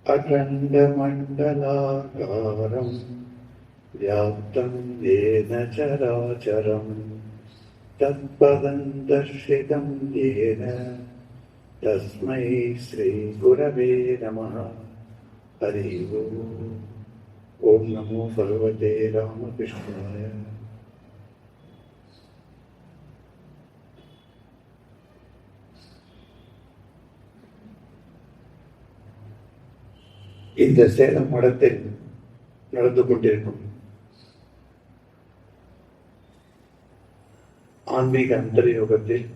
अखण्डमण्डलाकारं व्याप्तं येन चराचरं तत्पदं दर्शितं येन तस्मै श्रीगुरवे नमः। हरि ओं नमो भगवते रामकृष्णाय। இந்த சேலம் மடத்தில் நடந்து கொண்டிருக்கும் ஆன்மீக அந்தரயோகத்தில்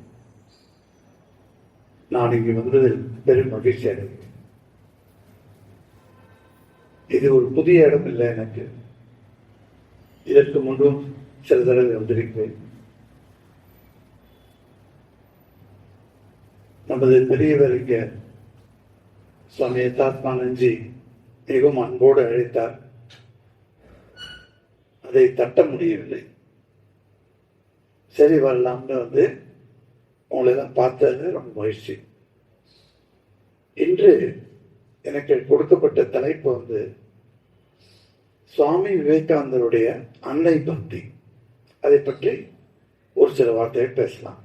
நான் இங்கு வந்ததில் பெரும் மகிழ்ச்சி அடைகிறேன். இது ஒரு புதிய இடம் இல்லை எனக்கு. இதற்கு முன்பும் சில தடவை வந்திருக்கிறேன். நமது பெரியவர் இங்க சுவாமி யதாத்மானந்த்ஜி மிகவும் அன்போடு அழைத்தார். அதை தட்ட முடியவில்லை. சரி வரலாம்னு வந்து உங்களை தான் பார்த்தது ரொம்ப மகிழ்ச்சி. இன்று எனக்கு கொடுக்கப்பட்ட தலைப்பு வந்து சுவாமி விவேகானந்தருடைய அன்னை பக்தி. அதை பற்றி ஒரு சில வார்த்தைகள் பேசலாம்.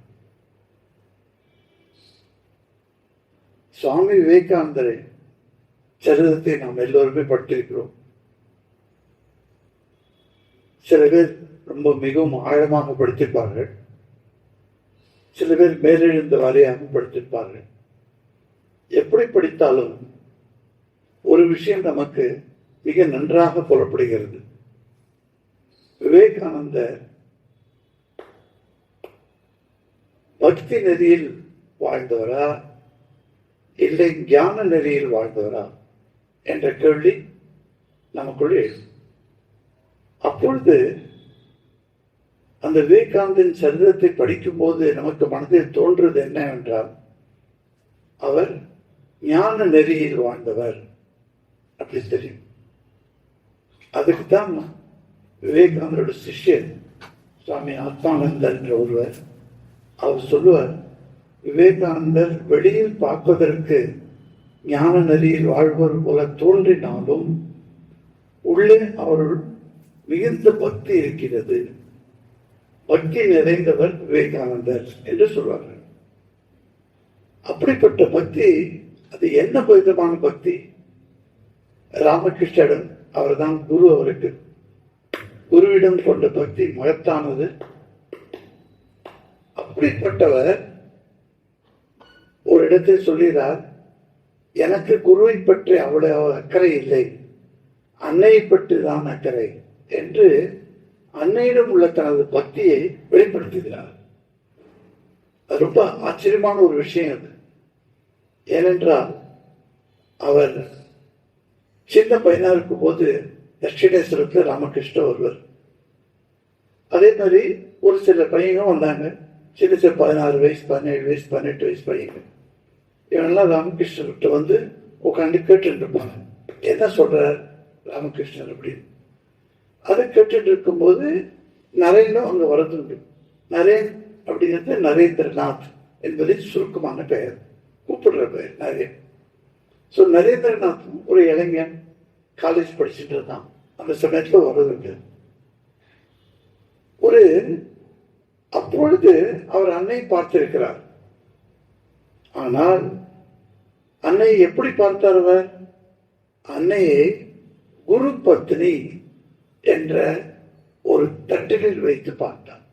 சுவாமி விவேகானந்தரை சரிதத்தை நாம் எல்லோருமே படித்திருக்கிறோம். சில பேர் ரொம்ப மிகவும் ஆழமாக படித்திருப்பார்கள், சில பேர் மேலெழுந்த வாரியாக படித்திருப்பார்கள். எப்படி படித்தாலும் ஒரு விஷயம் நமக்கு மிக நன்றாக புலப்படுகிறது. விவேகானந்தர் பக்தி நெறியில் வாழ்ந்தவரா இல்லை ஞான நெறியில் வாழ்ந்தவரா என்ற கேள்வி நமக்குள் எழும். அப்பொழுது அந்த விவேகானந்தின் சரிதத்தை படிக்கும் போது நமக்கு மனதில் தோன்றுவது என்னவென்றால், அவர் ஞான நெறியில் வாழ்ந்தவர் அப்படி தெரியும். அதுக்குத்தான் விவேகானந்தரோட சிஷ்யர் சுவாமி ஆத்மானந்தர் என்ற ஒருவர், அவர் சொல்லுவார், விவேகானந்தர் வெளியில் பார்ப்பதற்கு ஞான நெறியில் வாழ்வர் போல தோன்றினாலும் உள்ளே அவருள் மிகுந்த பக்தி இருக்கிறது. பக்தி நிறைந்தவர் விவேகானந்தர் என்று சொல்வார்கள். அப்படிப்பட்ட பக்தி, அது என்ன விதமான பக்தி? ராமகிருஷ்ணன் அவர்தான் குரு. அவருக்கு குருவிடம் கொண்ட பக்தி மகத்தானது. அப்படிப்பட்டவர் ஒரு இடத்தில் சொல்கிறார், எனக்கு குருவை பற்றி அவ்வளவு அக்கறை இல்லை, அன்னையை பற்றி தான் அக்கறை என்று அன்னையிடம் உள்ள தனது பக்தியை வெளிப்படுத்துகிறார். அது ரொம்ப ஆச்சரியமான ஒரு விஷயம் அது. ஏனென்றால் அவர் சின்ன பையனா இருக்கும் போது தட்சிணேஸ்வரத்தில் ராமகிருஷ்ண ஒருவர், அதே மாதிரி ஒரு சில பையனும் வந்தாங்க. சின்ன சின்ன 16 வயசு 17 வயசு 18 வயசு பையங்க. இவனெல்லாம் ராமகிருஷ்ணர்கிட்ட வந்து உட்காந்து கேட்டுட்டு இருப்பாங்க, என்ன சொல்றார் ராமகிருஷ்ணர் அப்படின்னு. அதை கேட்டுட்டு இருக்கும்போது நரேனும் அங்க வரதுண்டு. நரேன் அப்படிங்கிறது நரேந்திரநாத் என்பது சுருக்கமான பெயர், கூப்பிடுற பெயர் நரேன். ஸோ நரேந்திரநாத் ஒரு இளைஞன், காலேஜ் படிச்சுட்டு இருந்தான். அந்த சமயத்தில் வரதுண்டு. அப்பொழுது அவர் அன்னை பார்த்திருக்கிறார். ஆனால் அன்னையை எப்படி பார்த்தார் அவர்? அன்னையை குரு பத்னி என்ற ஒரு தட்டிலில் வைத்து பார்த்தார்.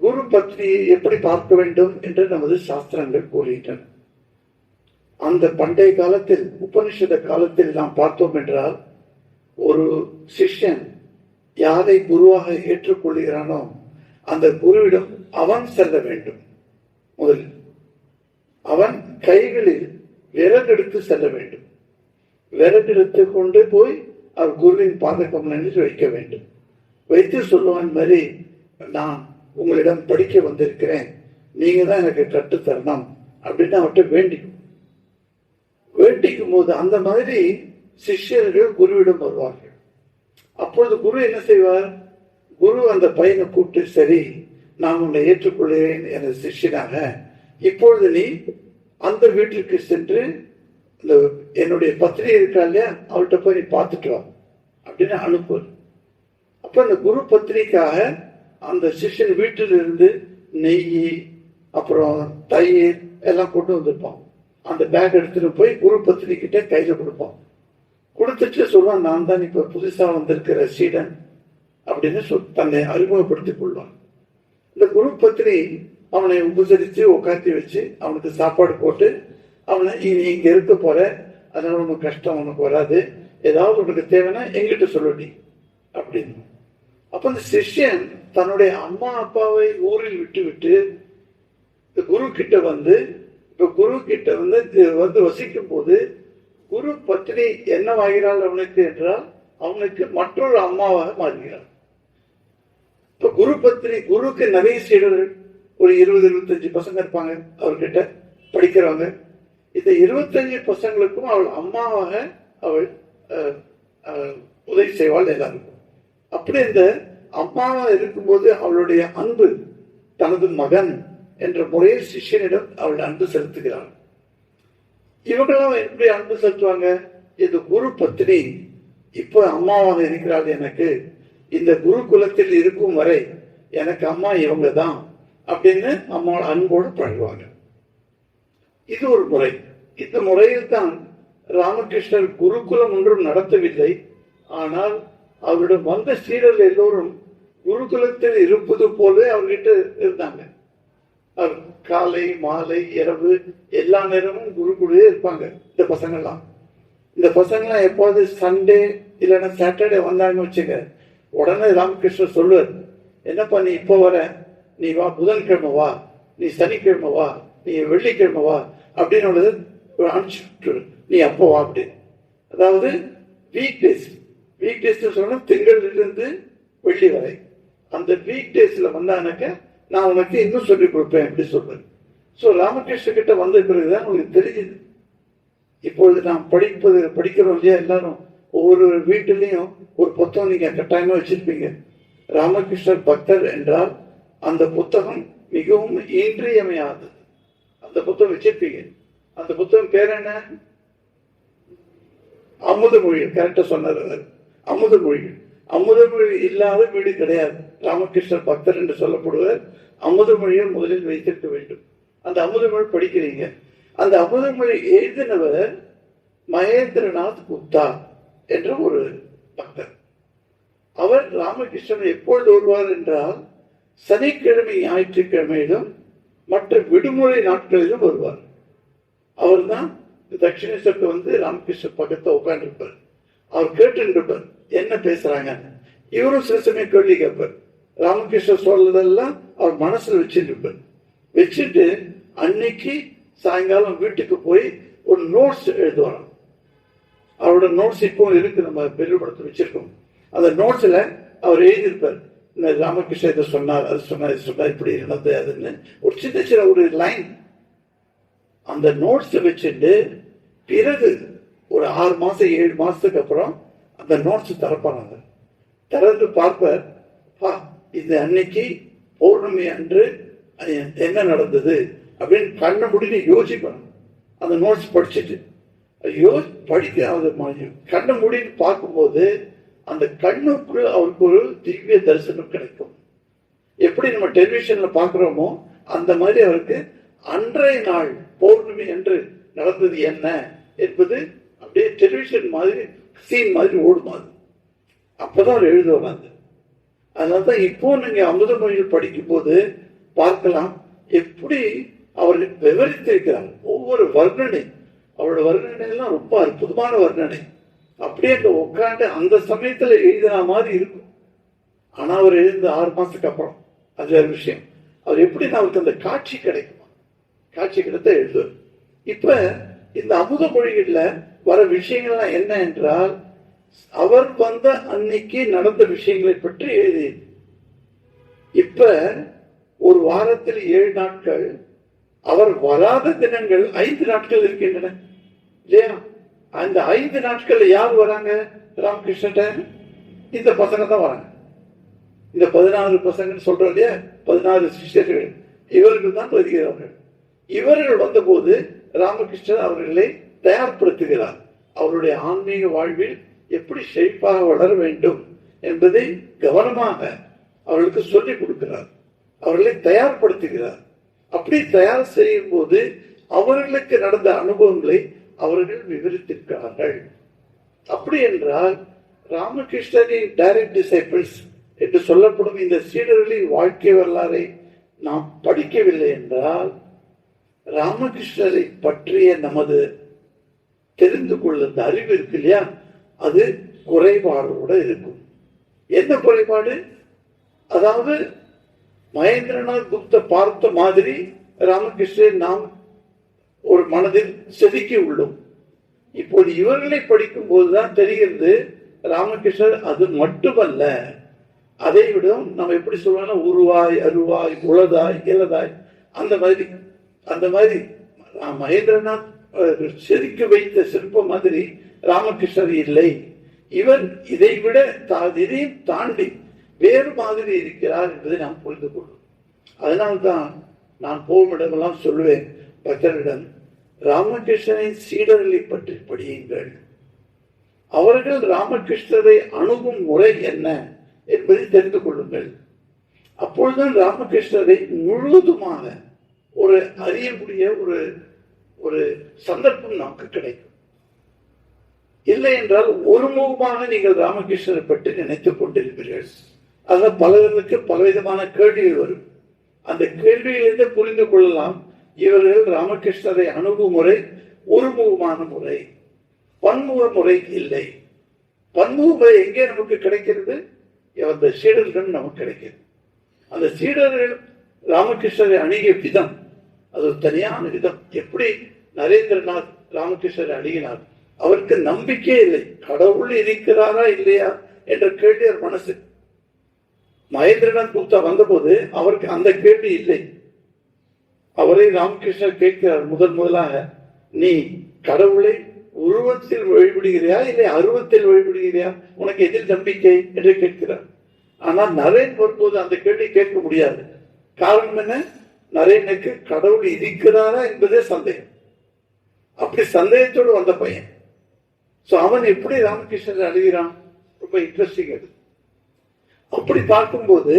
குரு பத்னியை எப்படி பார்க்க வேண்டும் என்று நமது சாஸ்திரங்கள் கூறுகின்றன. அந்த பண்டைய காலத்தில், உபனிஷத காலத்தில் நாம் பார்த்தோம் என்றால், ஒரு சிஷ்யன் யாரை குருவாக ஏற்றுக்கொள்கிறானோ அந்த குருவிடம் அவன் செல்ல வேண்டும். முதலில் அவன் கைகளில் விறகெடுத்து செல்ல வேண்டும். விறகெடுத்து கொண்டு போய் அவர் குருவின் பாதகம் நின்று வைக்க வேண்டும். வைத்து சொல்லுவான், மாதிரி நான் உங்களிடம் படிக்க வந்திருக்கிறேன், நீங்க தான் எனக்கு கற்றுத்தரணும் அப்படின்னு அவர்கிட்ட வேண்டிக்கும் போது அந்த மாதிரி சிஷ்யர்கள் குருவிடம் வருவார்கள். அப்பொழுது குரு என்ன செய்வார்? குரு அந்த பையனை கூப்பிட்டு, சரி நான் உன்னை ஏற்றுக்கொள்கிறேன் எனது சிஷ்யனாக. இப்பொழுது நீ அந்த வீட்டிற்கு சென்று என்னுடைய பத்தினி இருக்கா இல்லையா, அவள்கிட்ட போய் நீ பார்த்துட்டு வா அப்படின்னு அனுப்புவார். அப்ப அந்த குரு பத்திரிக்காக அந்த சிஷ்யன் வீட்டில் இருந்து நெய், அப்புறம் தயிர் எல்லாம் கொண்டு வந்திருப்பான். அந்த பேக் எடுத்துட்டு போய் குரு பத்தினி கிட்ட கையில கொடுப்பான். கொடுத்துட்டு சொல்லுவான், நான் தான் இப்ப புதுசா வந்திருக்கிற சீடன் அப்படின்னு தன்னை அறிமுகப்படுத்திக் கொள்வான். இந்த குரு பத்தினி அவனை உபசரித்து உட்காந்து வச்சு அவனுக்கு சாப்பாடு போட்டு அவனை இங்க இருக்க போற, அதனால உனக்கு கஷ்டம் உனக்கு வராது, ஏதாவது உனக்கு தேவைன்னா எங்கிட்ட சொல்லி அப்படின்னு. அப்ப அந்த சிஷ்யன் தன்னுடைய அம்மா அப்பாவை ஊரில் விட்டு விட்டு குரு கிட்ட வந்து வசிக்கும் போது குரு பத்னி என்னவாகிறாள் அவனுக்கு என்றால் அவனுக்கு மற்றொரு அம்மாவாக மாறுகிறாள். இப்ப குரு பத்னி, குருக்கு நிறைய சீடர்கள், ஒரு 20-25 பசங்க இருப்பாங்க அவர்கிட்ட படிக்கிறவங்க. இந்த 25 பசங்களுக்கும் அவள் அம்மாவாக அவள் உதவி செய்வாள் எல்லாருக்கும். அப்படி இந்த அம்மாவா இருக்கும்போது அவளுடைய அன்பு தனது மகன் என்ற முறையில் சிஷ்யனிடம் அவள் அன்பு செலுத்துகிறாள். இவங்களும் எப்படி அன்பு செலுத்துவாங்க? இந்த குரு பத்னி இப்ப அம்மாவாக இருக்கிறாள், எனக்கு இந்த குரு குலத்தில் இருக்கும் வரை எனக்கு அம்மா இவங்க தான் அப்படின்னு அம்மா அன்போடு பழகுவாங்க. இது ஒரு முறை. இந்த முறையில் தான் ராமகிருஷ்ணர் குருகுலம் ஒன்றும் நடத்தவில்லை. ஆனால் அவரிடம் வந்த சீடர்கள் எல்லோரும் குருகுலத்தில் இருப்பது போல அவர்கிட்ட இருந்தாங்க. அவர் காலை மாலை இரவு எல்லா நேரமும் குருகுலே இருப்பாங்க. இந்த பசங்கள்லாம் எப்போது சண்டே இல்லைன்னா சாட்டர்டே வந்தாங்கன்னு வச்சுக்க, உடனே ராமகிருஷ்ணர் சொல்லுவார், என்னப்பா நீ இப்போ வர, நீ வா, புதன்கிழமை வா, நீ சனிக்கிழமை வா, நீ வெள்ளிக்கிழமை வா அப்படின்னு அனுப்பிச்சு, நீ அப்போ வா அப்படின்னு. அதாவது வீக் டேஸ் சொன்னா திங்களிலிருந்து வெள்ளி வரை அந்த வீக் டேஸ்ல வந்தானாக்க நான் உனக்கு இன்னும் சொல்லிக் கொடுப்பேன் அப்படி சொல்றேன். ஸோ ராமகிருஷ்ண கிட்ட வந்த பிறகுதான் உங்களுக்கு தெரியுது. இப்பொழுது நாம் படிக்கிறோம் இல்லையா, எல்லாரும் ஒவ்வொரு வீட்டிலையும் ஒரு புத்தகம் நீங்க கட்டாயமா வச்சிருப்பீங்க. ராமகிருஷ்ணர் பக்தர் என்றால் அந்த புத்தகம் மிகவும் இன்றியமையாதது. அந்த புத்தகம் வச்சிருப்பீங்க. அந்த புத்தகம் பேர் என்ன? அமுத மொழிகள். கரெக்டா சொன்னார், அமுத மொழிகள். அமுத மொழி இல்லாத வீடு கிடையாது. ராமகிருஷ்ணர் பக்தர் என்று சொல்லப்படுவர். அமுத மொழியை முதலில் வைத்திருக்க வேண்டும். அந்த அமுத மொழி படிக்கிறீங்க. அந்த அமுத மொழி எழுதினவர் மகேந்திரநாத் குப்தா என்ற ஒரு பக்தர். அவர் ராமகிருஷ்ணன் எப்பொழுது வருவார் என்றால் சனிக்கிழமை ஞாயிற்றுக்கிழமையிலும் மற்ற விடுமுறை நாட்களிலும் வருவார். அவர் தான் தட்சிணேஸ்வரத்தை வந்து ராமகிருஷ்ணர் பக்கத்தை உட்காந்துருப்பார். அவர் கேட்டுருப்பார் என்ன பேசுறாங்க. இவரும் சில சமயம் கேள்வி கேட்பார். ராமகிருஷ்ணர் சொல்றதெல்லாம் அவர் மனசுல வச்சுட்டு அன்னைக்கு சாயங்காலம் வீட்டுக்கு போய் ஒரு நோட்ஸ் எழுதுவாராம். அவரோட நோட்ஸ் இப்போ இருக்கு, நம்ம பெருபடத்தை வச்சிருக்கோம். அந்த நோட்ஸ்ல அவர் எழுதியிருப்பார், இந்த ராமகிருஷ்ணர் இதை சொன்னார், அது சொன்னார், இது சொன்னார், இப்படி இருந்தது அதுன்னு ஒரு சின்ன ஒரு லைன் அந்த நோட்ஸ் வச்சுட்டு பிறகு ஒரு 6 மாசம் 7 மாசத்துக்கு அப்புறம் அந்த நோட்ஸ் திறப்பாங்க. திறந்து பார்ப்பார், இது அன்னைக்கு பௌர்ணமி அன்று என்ன நடந்தது அப்படின்னு கண்ணை முடிஞ்சு யோசிக்கணும். அந்த நோட்ஸ் படிச்சுட்டு கண்ணை முடின்னு பார்க்கும்போது அந்த கண்ணுக்குள் அவருக்கு ஒரு திவ்ய தரிசனம் கிடைக்கும். எப்படி நம்ம டெலிவிஷன்ல பாக்குறோமோ அந்த மாதிரி அவருக்கு அன்றைய நாள் பௌர்ணமி என்று நடந்தது என்ன என்பது அப்படியே டெலிவிஷன் மாதிரி சீன் மாதிரி ஓடுமாது. அப்பதான் அவர் எழுதுவாங்க. அதனால்தான் இப்போ நீங்க அமுத மொழியில் படிக்கும் போது பார்க்கலாம் எப்படி அவர் விவரித்திருக்கிறார். ஒவ்வொரு வர்ணனை, அவரோட வர்ணனை எல்லாம் ரொம்ப அற்புதமான வர்ணனை. அப்படியே அங்க உட்காந்து அந்த சமயத்துல எழுதின மாதிரி இருக்கும். ஆனா அவர் எழுந்த 6 மாசத்துக்கு அப்புறம் அது வேற விஷயம். அவர் எப்படி அவருக்கு அந்த காட்சி கிடைக்குமா, காட்சி கிடைத்த எழுதுவார். இப்ப இந்த அமுத மொழிகள்ல வர விஷயங்கள்லாம் என்ன என்றால் அவர் வந்த அன்னைக்கு நடந்த விஷயங்களை பற்றி எழுதி. இப்ப ஒரு வாரத்தில் 7 நாட்கள், அவர் வராத தினங்கள் 5 நாட்கள் இருக்கின்றன இல்லையா? அந்த 5 நாட்கள்ல யார் வராங்க ராமகிருஷ்ணன்? இந்த பசங்க தான் வராங்க. இந்த 16 பசங்கன்னு சொல்றோம் இல்லையா, 16 சிஷ்யர்கள் இவர்கள் தான் வருகிறார்கள். இவர்கள் வந்தபோது ராமகிருஷ்ணர் அவர்களை தயார்படுத்துகிறார். அவருடைய ஆன்மீக வாழ்வில் எப்படி செழிப்பாக வளர வேண்டும் என்பதை கவனமாக அவர்களுக்கு சொல்லிக் கொடுக்கிறார். அவர்களை தயார்படுத்துகிறார். அப்படி தயார் செய்யும் போது அவர்களுக்கு நடந்த அனுபவங்களை அவர்கள் விவரித்திருக்கிறார்கள். அப்படி என்றால் ராமகிருஷ்ணரின் டைரக்ட் டிசைபிள்ஸ் என்று சொல்லப்படும் இந்த சீடர்களின் வாழ்க்கை வரலாறை நாம் படிக்கவில்லை என்றால் ராமகிருஷ்ணரை பற்றிய நமது தெரிந்து கொள்ள அறிவு இருக்கு இல்லையா, அது குறைபாடோட இருக்கும். என்ன குறைபாடு? அதாவது மகேந்திரநாத் குப்தா பார்த்த மாதிரி ராமகிருஷ்ணரை நாம் ஒரு மனதில் செதுக்கி உள்ளோம். இப்போது இவர்களை படிக்கும் போதுதான் தெரிகிறது ராமகிருஷ்ணர் அது மட்டுமல்ல, அதை விட நம்ம எப்படி சொல்லுவோம், உருவாய் அருவாய் உளதாய் இலதாய் அந்த மாதிரி மகேந்திரநாத் செதுக்கி வைத்த சிற்பம் மாதிரி ராமகிருஷ்ணர் இல்லை. இவர் இதை விட இதையும் தாண்டி வேறு மாதிரி இருக்கிறார் என்பதை நாம் புரிந்து கொள்ளும். அதனால்தான் நான் போகும் இடமெல்லாம் சொல்லுவேன் பக்தரிடம், ராமகிருஷ்ணரின் சீடர்களை பற்றி படியுங்கள். அவர்கள் ராமகிருஷ்ணரை அணுகும் முறை என்ன என்பதை தெரிந்து கொள்ளுங்கள். அப்பொழுதுதான் ராமகிருஷ்ணரை முழுவதுமாக ஒரு அறியக்கூடிய ஒரு சந்தர்ப்பம் நமக்கு கிடைக்கும். இல்லை என்றால் ஒருமுகமாக நீங்கள் ராமகிருஷ்ணரை பற்றி நினைத்துக் கொண்டிருப்பீர்கள். அதான் பலருக்கு பலவிதமான கேள்விகள் வரும். அந்த கேள்வியிலிருந்து புரிந்து கொள்ளலாம் இவர்கள் ராமகிருஷ்ணரை அணுகுமுறை ஒருமுகமான முறை, பன்முக முறை இல்லை. பன்முக முறை எங்கே நமக்கு கிடைக்கிறது? அந்த சீடர்கள் நமக்கு கிடைக்கிறது. அந்த சீடர்கள் ராமகிருஷ்ணரை அணுகிய விதம் அது தனியான விதம். எப்படி நரேந்திரநாத் ராமகிருஷ்ணரை அணுகினார்? அவருக்கு நம்பிக்கை இல்லை, கடவுள் இருக்கிறாரா இல்லையா என்ற கேள்வி அவர் மனசு. மகேந்திரநாத் குப்தா வந்தபோது அவருக்கு அந்த கேள்வி இல்லை. அவரை ராமகிருஷ்ணர் கேட்கிறார் முதலாக, நீ கடவுளை உருவத்தில் வழிபடுகிறியா இல்லை அருவத்தில் வழிபடுகிறியா, உனக்கு எதில் நம்பிக்கை என்று கேட்கிறார். ஆனால் நரேன் வரும்போது அந்த கேள்வி கேட்க முடியாது. காரணம் என்ன? நரேனுக்கு கடவுள் இருக்கிறாரா என்பதே சந்தேகம். அப்படி சந்தேகத்தோடு வந்த பையன். அவன் எப்படி ராமகிருஷ்ணரை அழுகிறான்? ரொம்ப இன்ட்ரெஸ்டிங் அது. அப்படி பார்க்கும்போது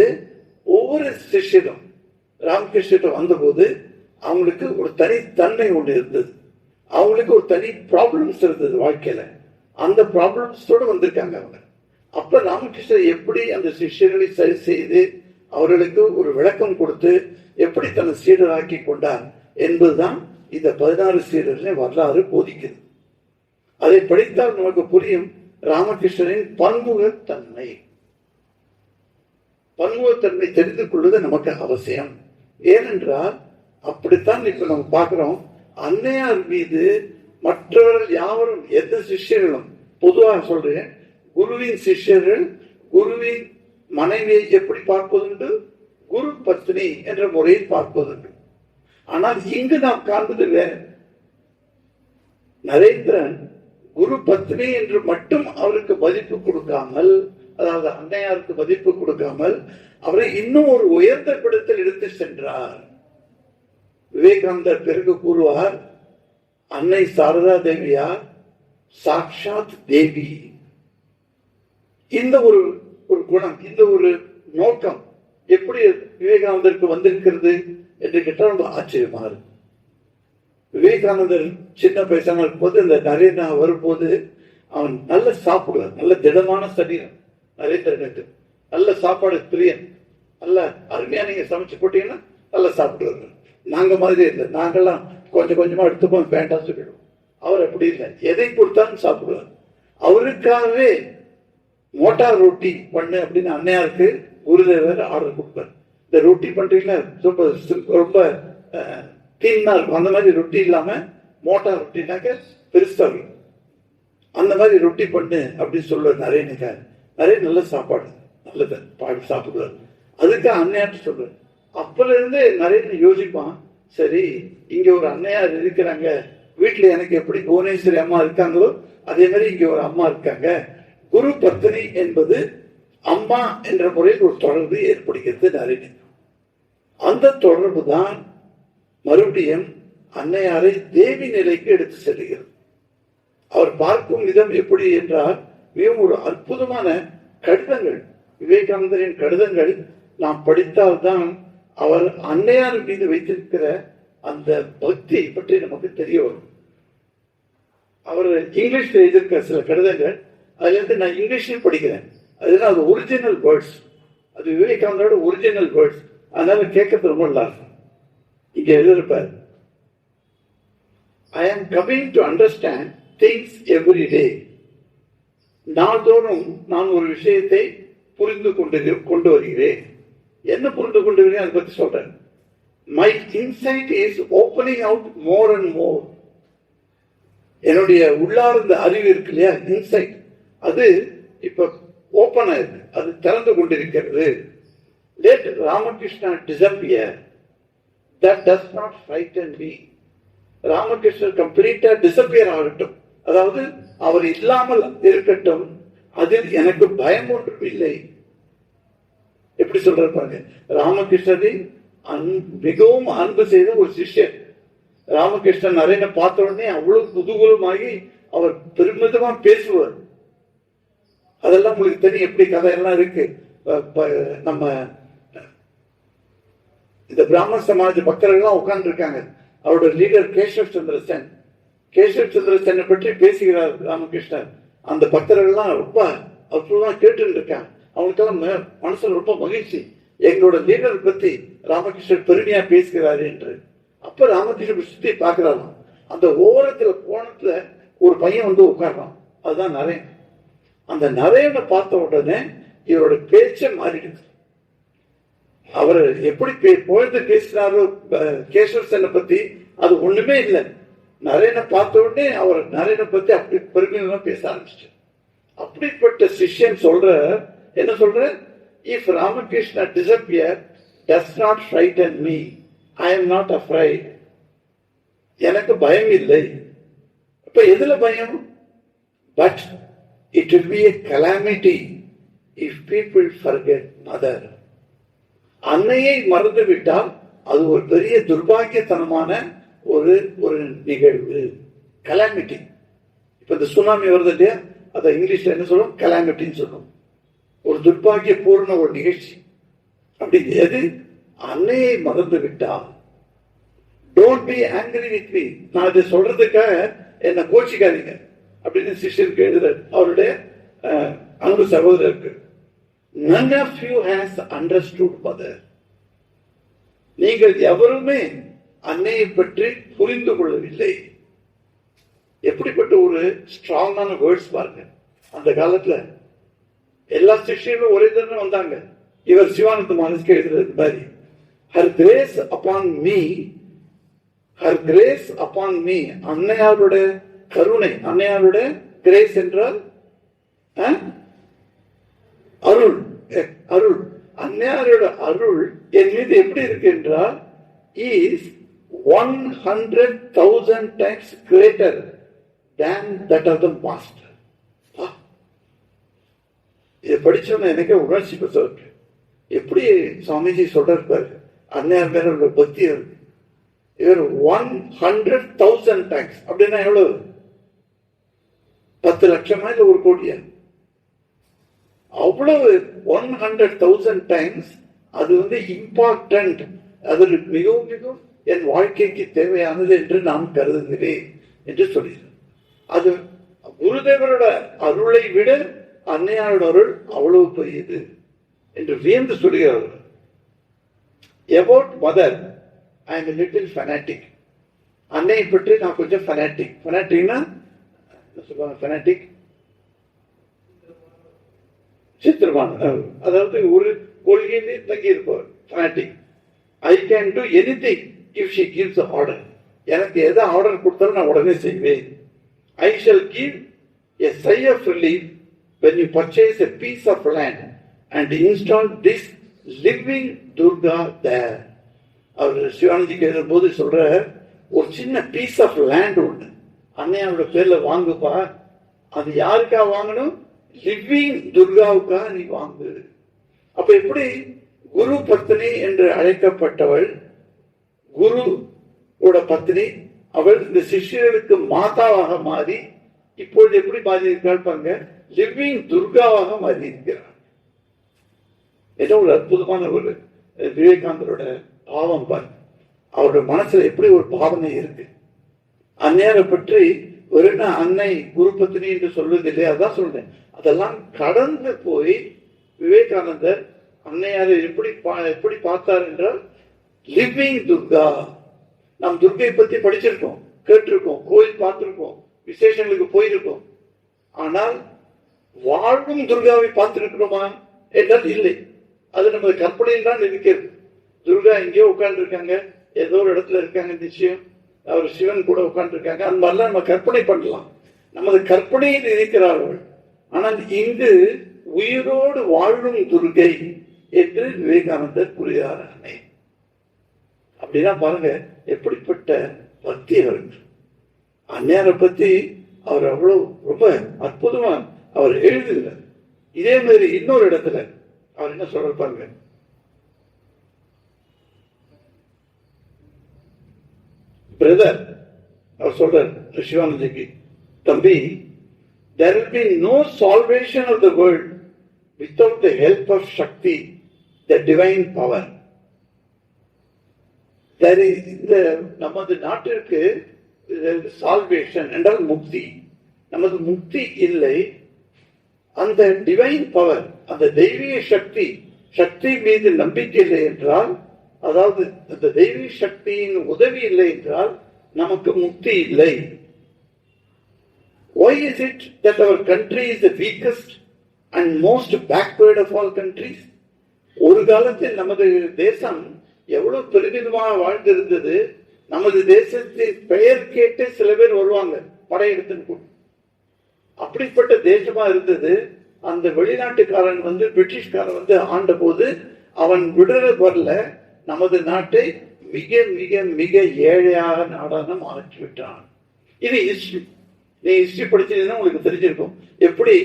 ஒவ்வொரு சிஷ்யரும் ராமகிருஷ்ணர் வந்தபோது அவங்களுக்கு ஒரு தனித்தன்மை ஒன்று இருந்தது. அவங்களுக்கு ஒரு தனி ப்ராப்ளம்ஸ் இருந்தது வாழ்க்கையில. அந்த ப்ராப்ளம்ஸோடு வந்திருக்காங்க அவங்க. அப்ப ராமகிருஷ்ணர் எப்படி அந்த சிஷ்யர்களை சரி செய்து அவர்களுக்கு ஒரு விளக்கம் கொடுத்து எப்படி தன்னை சீடராக்கி கொண்டார் என்பதுதான் இந்த 16 சீடர்களின் வரலாறு போதிக்குது. அதை படித்தால் நமக்கு புரியும் ராமகிருஷ்ணரின் பன்முகத்தன்மை. பன்முகத்தன்மை தெரிந்து கொள்வது நமக்கு அவசியம். ஏனென்றால் அப்படித்தான் இப்ப நம்ம பார்க்கிறோம், அன்னையார் மீது மற்றவர்கள் யாவரும் எந்த சிஷ்யர்களும், பொதுவாக சொல்றேன், குருவின் சிஷ்யர்கள் குருவின் மனைவியை எப்படி பார்ப்பதுண்டு? குரு பத்னி என்ற முறையில் பார்ப்பதுண்டு. ஆனால் இங்கு நாம் காண்பது வேற. நரேந்திரன் குரு பத்னி என்று மட்டும் அவருக்கு மதிப்பு கொடுக்காமல், அதாவது அன்னையாருக்கு மதிப்பு கொடுக்காமல் அவரை இன்னும் ஒரு உயர்ந்த பிடத்தில் எடுத்து சென்றார். விவேகானந்தர் பிறகு கூறுவார், அன்னை சாரதா தேவியார் சாக்ஷாத் தேவி. இந்த ஒரு குணம், இந்த ஒரு நோக்கம் எப்படி விவேகானந்தருக்கு வந்திருக்கிறது என்று கேட்டால் ரொம்ப ஆச்சரியமா இருக்கு. விவேகானந்தர் சின்ன பையனா இருக்கும்போது இந்த நரேந்திரா வரும்போது அவன் நல்ல சாப்பிடுவார், நல்ல திடமான சரீரம் நரேந்திரனுக்கு, நல்ல சாப்பாடு பிரியன், நல்ல அருமையா நீங்க சமைச்சு போட்டீங்கன்னா நல்லா சாப்பிடுவாங்க. நாங்க மாதிரி இல்லை, நாங்கெல்லாம் கொஞ்சம் கொஞ்சமா எடுத்துப்போம், வேண்டாம் சொல்லிடுவோம். அவர் அப்படி இல்லை, எதை கொடுத்தாலும் சாப்பிடுவார். அவருக்காகவே மோட்டார் ரொட்டி பண்ணு அப்படின்னு அன்னையாருக்கு குருதேவர் ஆர்டர் கொடுப்பார். இந்த ரொட்டி பண்றீங்களா ரொம்ப தீனா இருக்கும், அந்த மாதிரி ரொட்டி இல்லாம மோட்டார் ரொட்டினாக்க பெருசா இருக்கும், அந்த மாதிரி ரொட்டி பண்ணு அப்படின்னு சொல்லுவார் நரேனுக்கா. நிறைய நல்ல சாப்பாடு, நல்லது பாடி சாப்பிடுவார். அதுக்கு அன்னையார் சொல்றாரு. அப்பல இருந்து நிறைய யோசிப்பான், சரி இங்க ஒரு அன்னையார் இருக்கிறாங்க, வீட்டுல எனக்கு எப்படி புவனேஸ்வரி அம்மா இருக்காங்களோ அதே மாதிரி இங்க ஒரு அம்மா இருக்காங்க. குரு பத்னி என்பது அம்மா என்ற முறையில் ஒரு தொடர்பு ஏற்படுகிறது நிறைய. அந்த தொடர்பு தான் மறுபடியும் அன்னையாரை தேவி நிலைக்கு எடுத்து செல்கிறது. அவர் பார்க்கும் விதம் எப்படி என்றால், மிகவும் ஒரு அற்புதமான கடிதங்கள், விவேகானந்தரின் கடிதங்கள் நாம் படித்தால்தான் அவர் அன்னையார் மீது வைத்திருக்கிற அந்த பக்தி பற்றி நமக்கு தெரிய வரும். அவர் இங்கிலீஷ்ல எழுதியிருக்க சில கடிதங்கள், அதுல இருந்து நான் இங்கிலீஷ்லயும் படிக்கிறேன். அதுல அது ஒரிஜினல் வேர்ட்ஸ், அது விவேகானந்தரோட ஒரிஜினல் வேர்ட்ஸ், அதனால கேட்கறது ரொம்ப நல்லா இருக்கும். இங்க எழுதியிருப்பார், I am coming to understand things every day. நாள்தோறும் நான் ஒரு விஷயத்தை புரிந்து கொண்டு வருகிறேன். என்ன புரிந்து கொண்டு வருகிறேன் அதை பத்தி சொல்றேன். My insight is opening out more and more. என்னுடைய உள்ளார்ந்த அறிவு இருக்கு இல்லையா, இன்சைட், அது இப்ப ஓபன் ஆயிருக்கு, அது திறந்து கொண்டிருக்கிறது. Let Ramakrishna disappear. That does not frighten me. ராமகிருஷ்ணர் கம்ப்ளீட்டா டிசப்பியர் ஆகட்டும், அதாவது அவர் இல்லாமல் இருக்கட்டும், அதில் எனக்கு பயம் ஒன்றும் இல்லை. எப்படி சொல்றாங்க, ராமகிருஷ்ணரின் மிகவும் அன்பு செய்த ஒரு சிஷ்யர். ராமகிருஷ்ணன் நிறைய பார்த்த உடனே அவ்வளவு குதூகலமாகி அவர் பெருமிதமா பேசுவார். அதெல்லாம் உங்களுக்கு தெரியும், எப்படி கதையெல்லாம் இருக்கு. நம்ம இந்த பிராமண சமாஜ பக்தர்கள்லாம் உட்கார்ந்து இருக்காங்க. அவரோட லீடர் கேசவ் சந்திர சென், கேசவ் சந்திர சென்னை பற்றி பேசுகிறார் ராமகிருஷ்ணன். அந்த பக்தர்கள்லாம் ரொம்ப அற்புதமா கேட்டு இருக்காங்க. அவங்களுக்கெல்லாம் மனசுல ரொம்ப மகிழ்ச்சி, எங்களோட லீடர் பத்தி ராமகிருஷ்ணன் பெருமையா பேசுகிறாரு என்று. அப்ப ராமகிருஷ்ணன் சுத்தி பாக்குறாராம், அந்த ஓரத்துல கோணத்துல ஒரு பையன் வந்து உட்கார்றான், அதுதான் நரேன். அந்த நரேனை பார்த்த உடனே இவரோட பேச்ச மாறிடுது. அவர் எப்படி பொழுது பேசினாரோ கேசவ சென்னை பத்தி, அது ஒண்ணுமே இல்லை. நரேனை பார்த்த உடனே அவர் நரேனை பத்தி அப்படி பெருமையா பேச ஆரம்பிச்சிட்டு. அப்படிப்பட்ட சிஷ்யன் சொல்ற, என்ன சொல்ற, if Ramakrishna disappear does not frighten me, I am not afraid. எனக்கு பயம் இல்லை. இப்ப எதுல பயம்? But it will be a calamity if people forget mother. அன்னையை மறந்து விட்டால் அது ஒரு பெரிய துர்பாகியத்தனமான ஒரு ஒரு நிகழ்வு, கலாமிட்டி. இப்ப இந்த சுனாமி வருது இல்லையா, அதை இங்கிலீஷ்ல என்ன சொல்லும், கலாமிட்டின்னு சொல்லும். ஒரு துர்பாகிய பூர்ண ஒரு நிகழ்ச்சி. அப்படி எது அன்னையை மறந்து விட்டால், don't be angry with me, நான் இதை சொல்றதுக்காக என்ன கோச்சிக்காதீங்க அப்படின்னு சிஷ்யருக்கு எழுதுறாரு அவருடைய அன்பு சகோதரருக்கு. None of you has understood mother. நீங்கள் எவருமே அன்னையை பற்றி புரிந்து கொள்ளவில்லை. எப்படிப்பட்ட ஒரு ஸ்ட்ராங்கான வேர்ட்ஸ் பாருங்க. அந்த காலத்துல எல்லா சிஷ்யர்களும் ஒரே தானே வந்தாங்க. இவர் சிவானந்த மகாராஜ்க்கு எழுதுறது மாதிரி, her grace upon me, her grace upon me, அன்னையாரோட கருணை, அன்னையாரோட கிரேஸ் என்றால் அருள், அருள், அன்னையாரோட அருள் என் மீது எப்படி இருக்கு என்றால் is 100,000 times greater than that of the master. இதை படிச்சோன்னா எனக்கு உணர்ச்சி பெற்று, எப்படி சுவாமிஜி சொல்றாரு, அன்னையார் மேல உள்ள பக்தி இருக்கு. இவர் 100,000 times அப்படின்னா எவ்வளவு, 10 லட்சமா இல்ல 1 கோடியா, அவ்வளவு 100,000 times. அது வந்து இம்பார்ட்டன்ட், அது மிகவும் மிகவும் என் வாழ்க்கைக்கு தேவையானது என்று நான் கருதுகிறேன் என்று சொல்கிறார். அது குருதேவரோட அருளை விட அன்னையாரோட அருள் அவ்வளவு பெரியது என்று வியந்து சொல்கிறார். About mother, I am a little fanatic. அன்னையை பற்றி நான் கொஞ்சம் ஃபனாட்டிக். ஃபனாட்டிக்னா என்ன சொல்லுவாங்க, ஃபனாட்டிக் சித்திரமான, அதாவது ஒரு கொள்கையிலே தங்கி இருப்பவர் ஃபனாட்டிக். I can do anything if she gives the order. எனக்கு எதை ஆர்டர் கொடுத்தாலும் நான் உடனே செய்வேன். I shall give a sigh of relief when you purchase a piece of land and install this living Durga there. அவர் சிவானந்திக்கு எழுதும் போது சொல்ற, ஒரு சின்ன பீஸ் ஆஃப் லேண்ட் ஒன்று அன்னையாரோட பேர்ல வாங்குப்பா. அது யாருக்கா வாங்கணும், லிவிங் துர்காவுக்கா நீ வாங்கு. அப்ப எப்படி குரு பத்னி என்று அழைக்கப்பட்டவள், குரு பத்னி, அவள் இந்த சிஷ்யர்களுக்கு மாதாவாக மாறி இப்பொழுது எப்படி மாறி இருக்கிறாள் பாருங்க, லிவிங் துர்காவாக மாறி இருக்கிறார். ஏதோ ஒரு அற்புதமான ஒரு விவேகானந்தரோட பாவம் பாரு, அவருடைய மனசுல எப்படி ஒரு பாவனை இருக்கு. அந்நேரை பற்றி வெறும் அன்னை குரு பத்னி என்று சொல்வது இல்லையா, அதான் சொல்றேன். அதெல்லாம் கடந்து போய் விவேகானந்தர் அன்னையாரை எப்படி பார்த்தார் என்றால் லிவிங் துர்கா. நாம் துர்கை பத்தி படிச்சிருக்கோம், கேட்டிருக்கோம், கோயில் பார்த்திருக்கோம், விசேஷங்களுக்கு போயிருக்கோம். ஆனால் வாழும் துர்காவை பார்த்திருக்கிறோமா என்றால் இல்லை. அது நமது கற்பனையில் தான் இருக்கிறது. துர்கா எங்கேயோ உட்கார்ந்து இருக்காங்க, ஏதோ ஒரு இடத்துல இருக்காங்க, நிச்சயம் அவர் சிவன் கூட உட்கார்ந்து இருக்காங்க. அந்த மாதிரிலாம் நம்ம கற்பனை பண்ணலாம், நமது கற்பனையில் இருக்கிறார்கள். ஆனால் இங்கு உயிரோடு வாழும் துர்கை என்று விவேகானந்தர் கூறுகிறார். அன்னை அப்படின்னா பாருங்க எப்படிப்பட்ட பக்தி அவருக்கு. அந்நியாரை பத்தி அவர் அவ்வளவு ரொம்ப அற்புதமா அவர் எழுதுகிறார். இதே மாதிரி இன்னொரு இடத்துல அவர் என்ன சொல்ற பாருங்க, பிரதர் அவர் சொல்றார் சிவானந்திக்கு, தம்பி, there will be no salvation of the world without the help of Shakti, the divine power. இந்த நமது நாட்டிற்கு சால்வேஷன் என்றால் முக்தி. நமது முக்தி இல்லை, அந்த டிவைன் பவர், அந்த தெய்வீக சக்தி, சக்தி மீது நம்பிக்கை இல்லை என்றால், அதாவது அந்த தெய்வீக சக்தியின் உதவி இல்லை என்றால் நமக்கு முக்தி இல்லை. Why is it that our country is the weakest and most backward of all countries? ஒரு காலத்தில் நமது தேசம் எவ்வளவு பெருமிதமாக வாழ்ந்திருந்தது. நமது தேசத்தின் பெயர் கேட்டு சில பேர் வருவாங்க படையெடுத்து. அப்படிப்பட்ட தேசமா இருந்தது. அந்த வெளிநாட்டுக்காரன் பிரிட்டிஷ்காரன் ஆண்ட போது அவன் விடுதலை வரல, நமது நாட்டை மிக மிக மிக ஏழையாக நாடான மாற்றிவிட்டான். இது ஹிஸ்டரி. நீ ஹிஸ்டரி படிச்சீங்கன்னா உங்களுக்கு தெரிஞ்சிருக்கும் எப்படி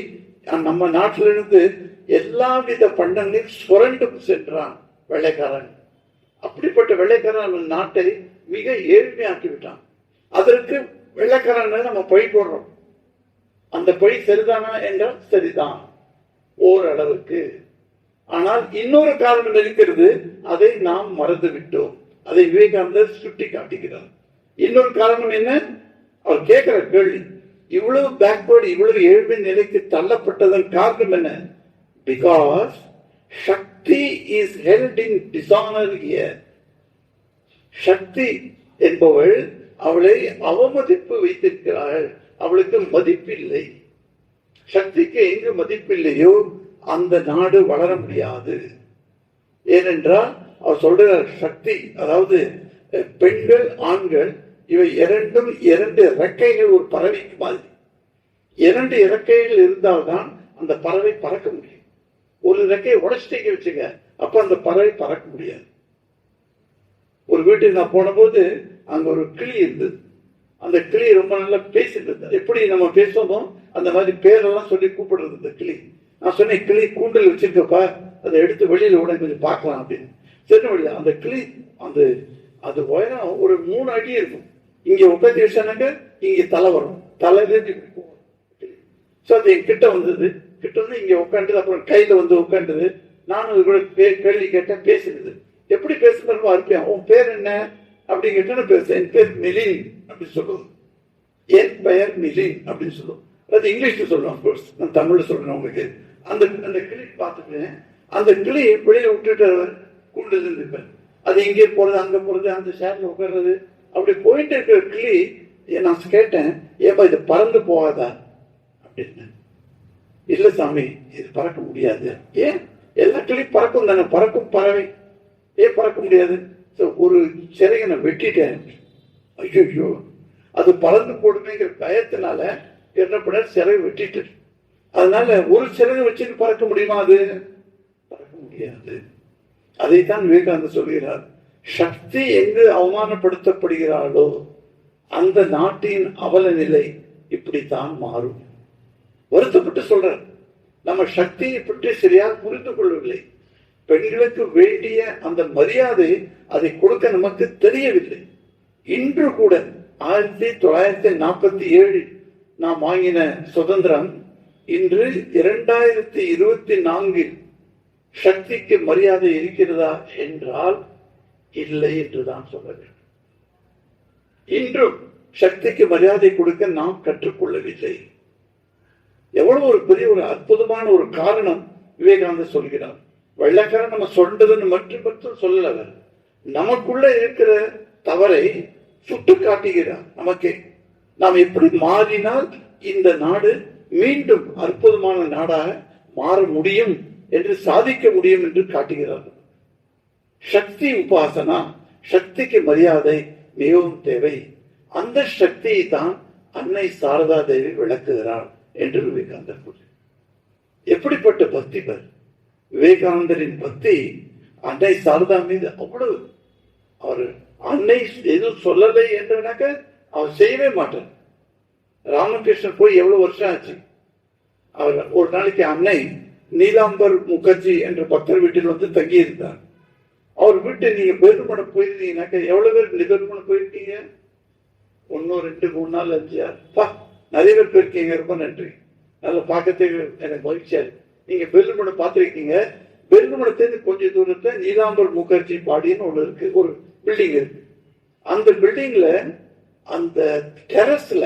நம்ம நாட்டிலிருந்து எல்லா வித பண்டங்களையும் சுரண்டு சென்றான் வெள்ளைக்காரன். அப்படிப்பட்ட வெள்ளைக்காரன் நம்ம நாட்டை மிக ஏழ்மையாக்கி விட்டான். அதற்கு வெள்ளைக்காரன் நம்ம பழி போடுறோம். அந்த பழி சரிதானா என்றால் சரிதான் ஓரளவுக்கு. ஆனால் இன்னொரு காரணம் இருக்கிறது, அதை நாம் மறந்து விட்டோம். அதை விவேகானந்தர் சுட்டி காட்டுகிறார். இன்னொரு காரணம் என்ன? அவர் கேட்கிற கேள்வி, இவ்வளவு பேக்வர்டு, இவ்வளவு ஏழ்மை நிலைக்கு தள்ளப்பட்டதன் காரணம் என்ன? Because Shakti is held in dishonour here. Shakti என்பவள் அவளை அவமதிப்பு வைத்திருக்கிறாள். அவளுக்கு மதிப்பில்லை. சக்திக்கு எங்கு மதிப்பில்லையோ அந்த நாடு வளர முடியாது. ஏனென்றால் அவர் சொல்றார், சக்தி அதாவது பெண்கள் ஆண்கள் இவை இரண்டும் இரண்டு இறக்கைகள் ஒரு பறவைக்கு மாதிரி. இரண்டு இறக்கைகள் இருந்தால்தான் அந்த பறவை பறக்க முடியும். ஒரு இறக்கையை உடச்சிட்டே வச்சுங்க, அப்ப அந்த பறவை பறக்க முடியாது. ஒரு வீட்டுக்கு நான் போன போது அங்க ஒரு கிளி இருந்தது. அந்த கிளி ரொம்ப நல்லா பேசிட்டு இருந்தது. எப்படி நம்ம பேசுவோமோ அந்த மாதிரி பேரெல்லாம் சொல்லி கூப்பிடுறது இந்த கிளி. நான் சொன்னேன், கிளி கூண்டில் வச்சிருக்கப்பா, அதை எடுத்து வெளியில உடனே கொஞ்சம் பார்க்கலாம் அப்படின்னு. சரி வழியா அந்த கிளி அது உயரம் ஒரு 3 அடி இருக்கும். இங்க உட்காந்து வச்சானாங்க, இங்க தலை வரும், தலையிலேருந்து இப்படி போகும். ஸோ அது என் கிட்ட வந்தது. கிட்ட வந்து இங்க உட்காந்துது, அப்புறம் கையில உட்காந்துது. நானும் இது கூட கேள்வி கேட்டேன், பேசுறது. எப்படி பேசுறதும் அருமையா. உன் பேர் என்ன அப்படின்னு கேட்டா பேசுறேன். என் பேர் மிலின் அப்படின்னு சொல்லுவோம். என் பெயர் மிலின் அப்படின்னு சொல்லுவோம். அது இங்கிலீஷ்ல சொல்லுவோம். கோர்ஸ் நான் தமிழ்ல சொல்றேன் உங்களுக்கு. அந்த கிளி பார்த்துட்டேன். அந்த கிளி வெளியில விட்டுட்டு கூண்டுல இருப்பேன். அது இங்கே போறது, அங்க போறது, அந்த ஷேர்ல உட்கார்றது, அப்படி போயிட்டு இருக்கிற கிளி. நான் கேட்டேன், ஏப்பா இது பறந்து போகாதா அப்படின்னு. இல்ல சாமி, இது பறக்க முடியாது. ஏன்? எல்லா கிளி பறக்கும் தானே, பறக்கும் பறவை, ஏன் பறக்க முடியாது? ஒரு சிறையை நான் வெட்டிட்டேன். ஐயோ, அது பறந்து போடுமேங்கிற பயத்தினால என்ன பண்ண, சிறை வெட்டிட்டு. அதனால ஒரு சிறையை வச்சுட்டு பறக்க முடியுமா? அது பறக்க முடியாது. அதைத்தான் விவேகானந்தர் சொல்கிறார், சக்தி எங்கு அவமானப்படுத்தப்படுகிறாளோ அந்த நாட்டின் அவல நிலை இப்படித்தான் மாறும். வருத்தப்பட்டு சொல்றார், நம்ம சக்தியை பற்றி சரியாக புரிந்து கொள்ளவில்லை. பெண்களுக்கு வேண்டிய அந்த மரியாதை அதை கொடுக்க நமக்கு தெரியவில்லை. இன்று கூட 1947 நாம் வாங்கின சுதந்திரம் இன்று 2024 சக்திக்கு மரியாதை இருக்கிறதா என்றால் இல்லை என்றுதான் சொல்ல வேண்டும். இன்றும் சக்திக்கு மரியாதை கொடுக்க நாம் கற்றுக்கொள்ளவில்லை. எவ்வளவு ஒரு பெரிய ஒரு அற்புதமான ஒரு காரணம் விவேகானந்தர் சொல்கிறார். வெள்ளக்காரன் நம்ம சொல்றதுன்னு மட்டும் சொல்லல, நமக்குள்ள இருக்கிற தவறை சுட்டு காட்டுகிறார். நமக்கு நாம் எப்படி மாறினால் இந்த நாடு மீண்டும் அற்புதமான நாடாக மாற முடியும் என்று சாதிக்க முடியும் என்று காட்டுகிறார்கள். சக்தி உபாசனா, சக்திக்கு மரியாதை மிகவும் தேவை. அந்த சக்தியை தான் அன்னை சாரதா தேவி விளக்குகிறார் என்று விவேகானந்தர் கூறுகிறார். எப்படிப்பட்ட பக்தி பார்! விவேகானந்தரின் பக்தி அன்னை சாரதா மீது அவ்வளவு. அவர் அன்னை எதுவும் சொல்லலை என்றாக்க அவர் செய்யவே மாட்டார். ராமகிருஷ்ணன் போய் எவ்வளவு வருஷம் ஆச்சு. அவர் ஒரு நாளைக்கு அன்னை நீலாம்பர் முகர்ஜி என்ற பக்தர் வீட்டில் வந்து தங்கி இருந்தார். அவர் வீட்டை நீங்க பெருமணம் போயிருந்தீங்கன்னாக்க எவ்வளவு பேர் பெருமணம் போயிருக்கீங்க? 1 2 3 4 5 6 நிறைய பேர் போயிருக்கீங்க. ரொம்ப நன்றி. நல்ல பார்க்கறதுக்கு எனக்கு மகிழ்ச்சியா இருக்கு. நீங்க பெருமணம் பார்த்திருக்கீங்க. பெருமணத்திலிருந்து கொஞ்சம் தூரத்துல நீலாம்பர் முகர்ஜி பாடின்னு ஒண்ணு இருக்கு, ஒரு பில்டிங் இருக்கு. அந்த பில்டிங்ல அந்த டெரஸ்ல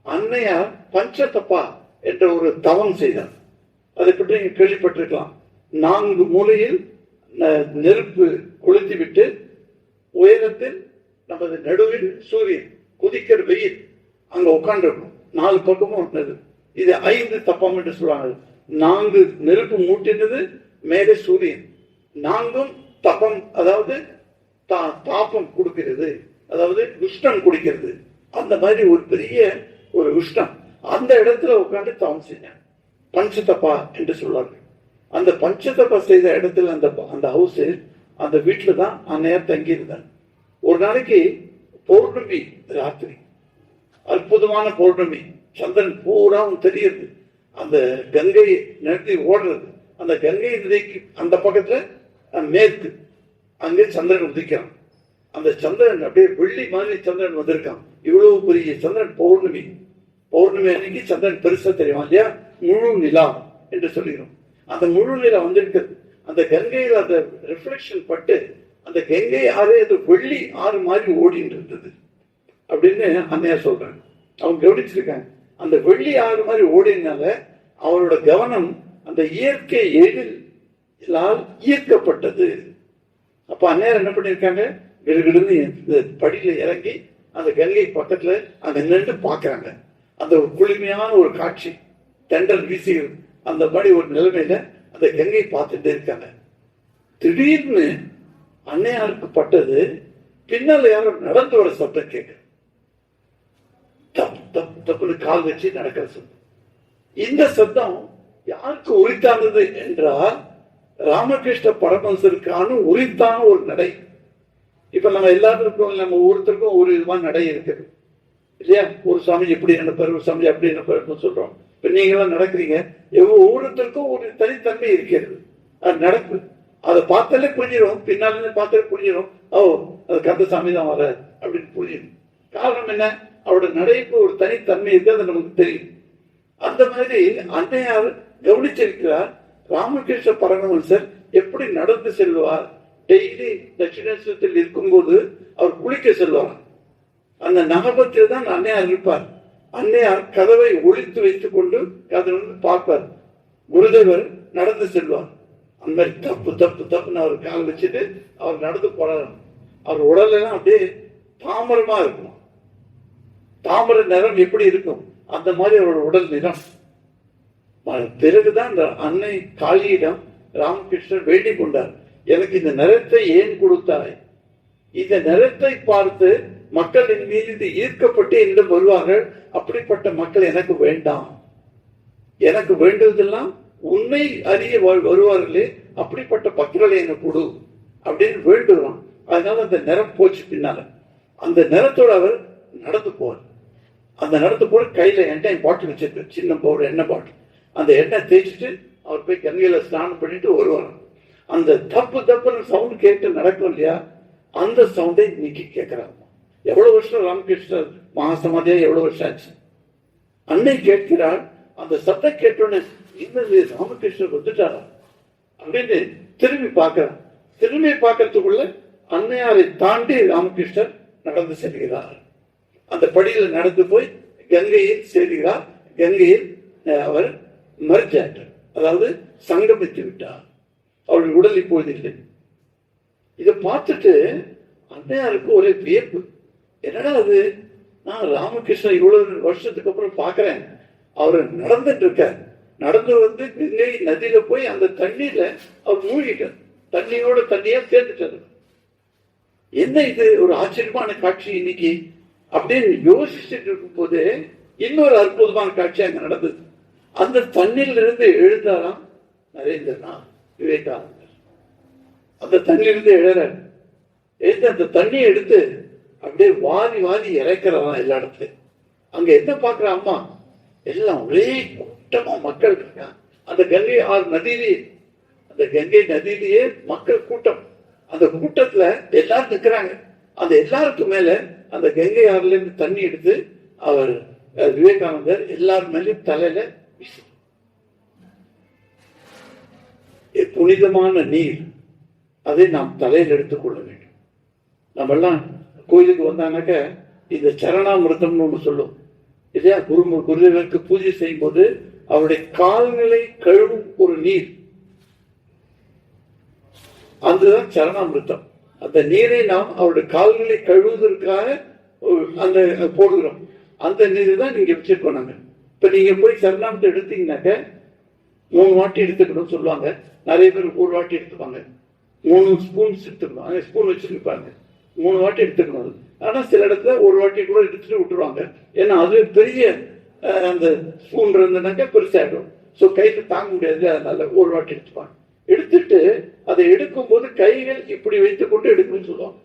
அன்னையார் பஞ்சதப்பா என்ற ஒரு தவம் செய்தார். அதை பற்றி நீங்க கேள்விப்பட்டிருக்கலாம். 4 மூலையில் நெருப்பு கொளுத்தி விட்டு உயரத்தில் நமது நடுவில் சூரியன் குதிக்கிற வெயில் அங்க உட்கார்ந்துருக்கும். 4 பக்கமும் ஒண்ணது. இது 5 தப்பம் என்று சொல்லுவாங்க. 4 நெருப்பு மூட்டினது, மேலே சூரியன். 4ம் தப்பம், அதாவது தாப்பம் கொடுக்கிறது, அதாவது உஷ்ணம் குடிக்கிறது. அந்த மாதிரி ஒரு பெரிய ஒரு உஷ்ணம். அந்த இடத்துல உட்காந்து தவம் செஞ்சாங்க. பஞ்சதப்பா என்று சொல்வார்கள். அந்த பஞ்சதப்பா செய்த இடத்துல அந்த ஹவுஸ், அந்த வீட்டுல தான் அன்னையார் தங்கி இருந்தாங்க. ஒரு நாளைக்கு பௌர்ணமி ராத்திரி, அற்புதமான பௌர்ணமி, சந்திரன் பூராவும் தெரியுது. அந்த கங்கை நதி ஓடுறது. அந்த கங்கை நதிக்கு அந்த பக்கத்துல மேற்கு, அங்கே சந்திரன் உதிக்கிறான். அந்த சந்திரன் அப்படியே வெள்ளி மாதிரி சந்திரன் வந்திருக்கான். இவ்வளவு பெரிய சந்திரன். பௌர்ணமி அன்னைக்கு சந்திரன் பெருசா தெரியும் இல்லையா? முழு நிலா என்று சொல்லுகிறோம். அந்த முழு நிலா வந்திருக்கிறது. அந்த கங்கையில் அந்த ரிஃப்ளெக்ஷன் பட்டு அந்த கங்கை ஆறு அது வெள்ளி ஆறு மாதிரி ஓடிட்டு இருந்தது அப்படின்னு அன்னையார் சொல்றாங்க. அவங்க கவனிச்சிருக்காங்க. அந்த வெள்ளி ஆறு மாதிரி ஓடினால அவரோட கவனம் அந்த இயற்கை எழிலால் ஈர்க்கப்பட்டது. அப்ப அன்னையார் என்ன பண்ணிருக்காங்க? கிடுகிடுன்னு படியில இறங்கி அந்த கங்கை பக்கத்துல அங்க நின்று பாக்குறாங்க. அந்த ஒரு குளிமையான ஒரு காட்சி, தென்றல் வீசுகிறது. அந்த மாதிரி ஒரு நிலைமையில அந்த கங்கை பார்த்துட்டு இருக்காங்க. திடீர்னு அன்னையாருக்கு பட்டது, பின்னால யாரும் நடந்து வர சத்தம் கேட்க, தப்பு தப்பு தப்புன்னு கால் வச்சு நடக்கிற சத்தம். இந்த சத்தம் யாருக்கு உரித்தானது என்றால் ராமகிருஷ்ண பரமஹம்சருக்கான உரித்தான ஒரு நடை. இப்ப நம்ம எல்லாருக்கும், நம்ம ஒவ்வொருத்தருக்கும் ஒரு விதமான நடை இருக்குது இல்லையா? ஒரு சாமி எப்படி நடப்பாரு, ஒரு சாமி அப்படி நடப்பாருன்னு சொல்றோம். இப்ப நீங்க எல்லாம் நடக்கிறீங்க, ஒவ்வொருத்தருக்கும் ஒரு தனித்தன்மை இருக்கிறது. அது நடக்கு, அதை பார்த்தாலே புரிஞ்சிடும். பின்னால பார்த்தாலே புரிஞ்சிடும். அது கந்த சாமி தான் வர அப்படின்னு புரிஞ்சிடும். காரணம் என்ன? அவரோட நடைக்கு ஒரு தனித்தன்மை இருக்கு, அது நமக்கு தெரியும். அந்த மாதிரி அன்னையார் கவனிச்சிருக்கிறார். ராமகிருஷ்ண பரமஹம்சர் எப்படி நடந்து செல்வார். டெய்லி தட்சிணேஸ்வரத்தில் இருக்கும்போது அவர் குளிக்க செல்வார். அந்த நகபத்தில் தான் அன்னையார் இருப்பார். அன்னையார் கதவை ஒழித்து வைத்துக் கொண்டு கதவை பார்ப்பார். குருதேவர் நடந்து செல்வார். அந்த மாதிரி தப்பு தப்பு தப்புன்னு அவர் கால் வச்சுட்டு அவர் நடந்து போறார். அவர் உடல் எல்லாம் அப்படியே தாமரமா இருக்கும். தாமரை நிறம் எப்படி இருக்கும், அந்த மாதிரி அவரோட உடல் நிறம். பிறகுதான் அன்னை காளியிடம் ராமகிருஷ்ணர் வேண்டிக் கொண்டார், எனக்கு இந்த நிறத்தை ஏன் கொடுத்தாய்? இந்த நிறத்தை பார்த்து மக்கள் என் மீது ஈர்க்கப்பட்டு என்னிடம் வருவார்கள். அப்படிப்பட்ட மக்கள் எனக்கு வேண்டாம். எனக்கு வேண்டுவதெல்லாம் உண்மை அறிய வருவார்களே, அப்படிப்பட்ட பக்தர்களை எனக்கு கொடு அப்படின்னு வேண்டுவான். அதனால அந்த நிறம் போச்சு. பின்னால அந்த நிறத்தோட அவர் நடந்து போவார். அந்த நடந்து போற கையில எண்ணெய் பாட்டில் வச்சிருக்க, சின்ன பவுடர் எண்ணெய் பாட்டில். அந்த எண்ணெய் தேய்ச்சிட்டு அவர் போய் கங்கையில ஸ்நானம் பண்ணிட்டு வருவார். அந்த தப்பு தப்புன்னு சவுண்ட் கேட்டு நடக்கும் இல்லையா, அந்த சவுண்டை இன்னைக்கு கேட்கிறாங்க. எவ்வளவு வருஷம் ராமகிருஷ்ணர் மகாசமாதியா எவ்வளவு வருஷம் ஆச்சு. அன்னை கேட்கிறாள், அந்த சத்தம் கேட்டோன்னு இன்னது ராமகிருஷ்ணர் வந்துட்டாரா அப்படின்னு திரும்பி பார்க்கிறான். திரும்பி பார்க்கறதுக்குள்ள அன்னையாரை தாண்டி ராமகிருஷ்ணர் நடந்து செல்கிறார். அந்த படியில் நடந்து போய் கங்கையில் சேர்கிறார். கங்கையில் அவர் மர்ஜாயிட்டார், அதாவது சங்கமித்து விட்டார். அவருடைய உடல் இப்போது இல்லை. இதை பார்த்துட்டு அன்னையாருக்கு ஒரே வியப்பு. என்னடா அது, நான் ராமகிருஷ்ணன் இவ்வளவு வருஷத்துக்கு அப்புறம் பார்க்கிறேன், அவர் நடந்துட்டு இருக்கார். நடந்து வந்து கங்கை நதியில போய் அந்த தண்ணீர்ல அவர் மூழ்கிட்டார். தண்ணியோட தண்ணியா சேர்ந்துட்டார். என்ன இது ஒரு ஆச்சரியமான காட்சி இன்னைக்கு அப்படின்னு யோசிச்சுட்டு இருக்கும் போது இன்னொரு அற்புதமான காட்சி அங்க நடந்தது. அந்த தண்ணீர்ல இருந்து எழுந்தாராம் நரேந்திரநாத் விவேகானந்தர். அந்த தண்ணியிலிருந்து எழுறாரு. எழுந்து அந்த தண்ணியை எடுத்து அப்படியே வாரி வாரி இறைக்கிறாராம் எல்லா இடத்துலயும். அங்க என்ன பாக்குற அம்மா, எல்லாம் ஒரே கூட்டமா மக்கள் இருக்காங்க. அந்த கங்கை ஆறு நதியிலேயே, அந்த கங்கை நதியிலேயே மக்கள் கூட்டம். அந்த கூட்டத்துல எல்லாரும் நிற்கிறாங்க. அந்த எல்லாருக்கும் மேல அந்த கங்கை ஆறுல இருந்து தண்ணி எடுத்து அவர் விவேகானந்தர் எல்லாரும் மேலேயும் தலையில வீசு. புனிதமான நீர், அதை நாம் தலையில் எடுத்துக்கொள்ள வேண்டும். நம்ம எல்லாம் கோயிலுக்கு வந்தானாக்க இந்த சரணாமிர்தம்னு ஒண்ணு சொல்லும் இல்லையா. குருதேவருக்கு பூஜை செய்யும் போது அவருடைய கால்களை கழுவும் ஒரு நீர், அதுதான் சரணாமிர்தம். அந்த நீரை நாம் அவருடைய கால்களை கழுவுவதற்காக அந்த போடுகிறோம். அந்த நீரை தான் நீங்க வச்சிருக்கோம் நாங்க. இப்ப நீங்க போய் சரணாமிர்தம் எடுத்தீங்கன்னாக்க 3 வாட்டி எடுத்துக்கணும்னு சொல்லுவாங்க. நிறைய பேர் 1 வாட்டி எடுத்துப்பாங்க. 3 ஸ்பூன்ஸ் எடுத்துக்கணும். ஸ்பூன் வச்சிருப்பாங்க, 3 வாட்டி எடுத்துக்கணும். ஆனா சில இடத்துல 1 வாட்டி கூட எடுத்துட்டு விட்டுருவாங்க. ஏன்னா அது பெரிய அந்த ஸ்பூன் இருந்ததுனாக்கா பெருசாயிடும். ஸோ கையில தாங்க முடியாது, அதனால 1 வாட்டி எடுத்துப்பாங்க. எடுத்துட்டு அதை எடுக்கும் போது கைகள் இப்படி வைத்துக் கொண்டு எடுக்கணும்னு சொல்லுவாங்க.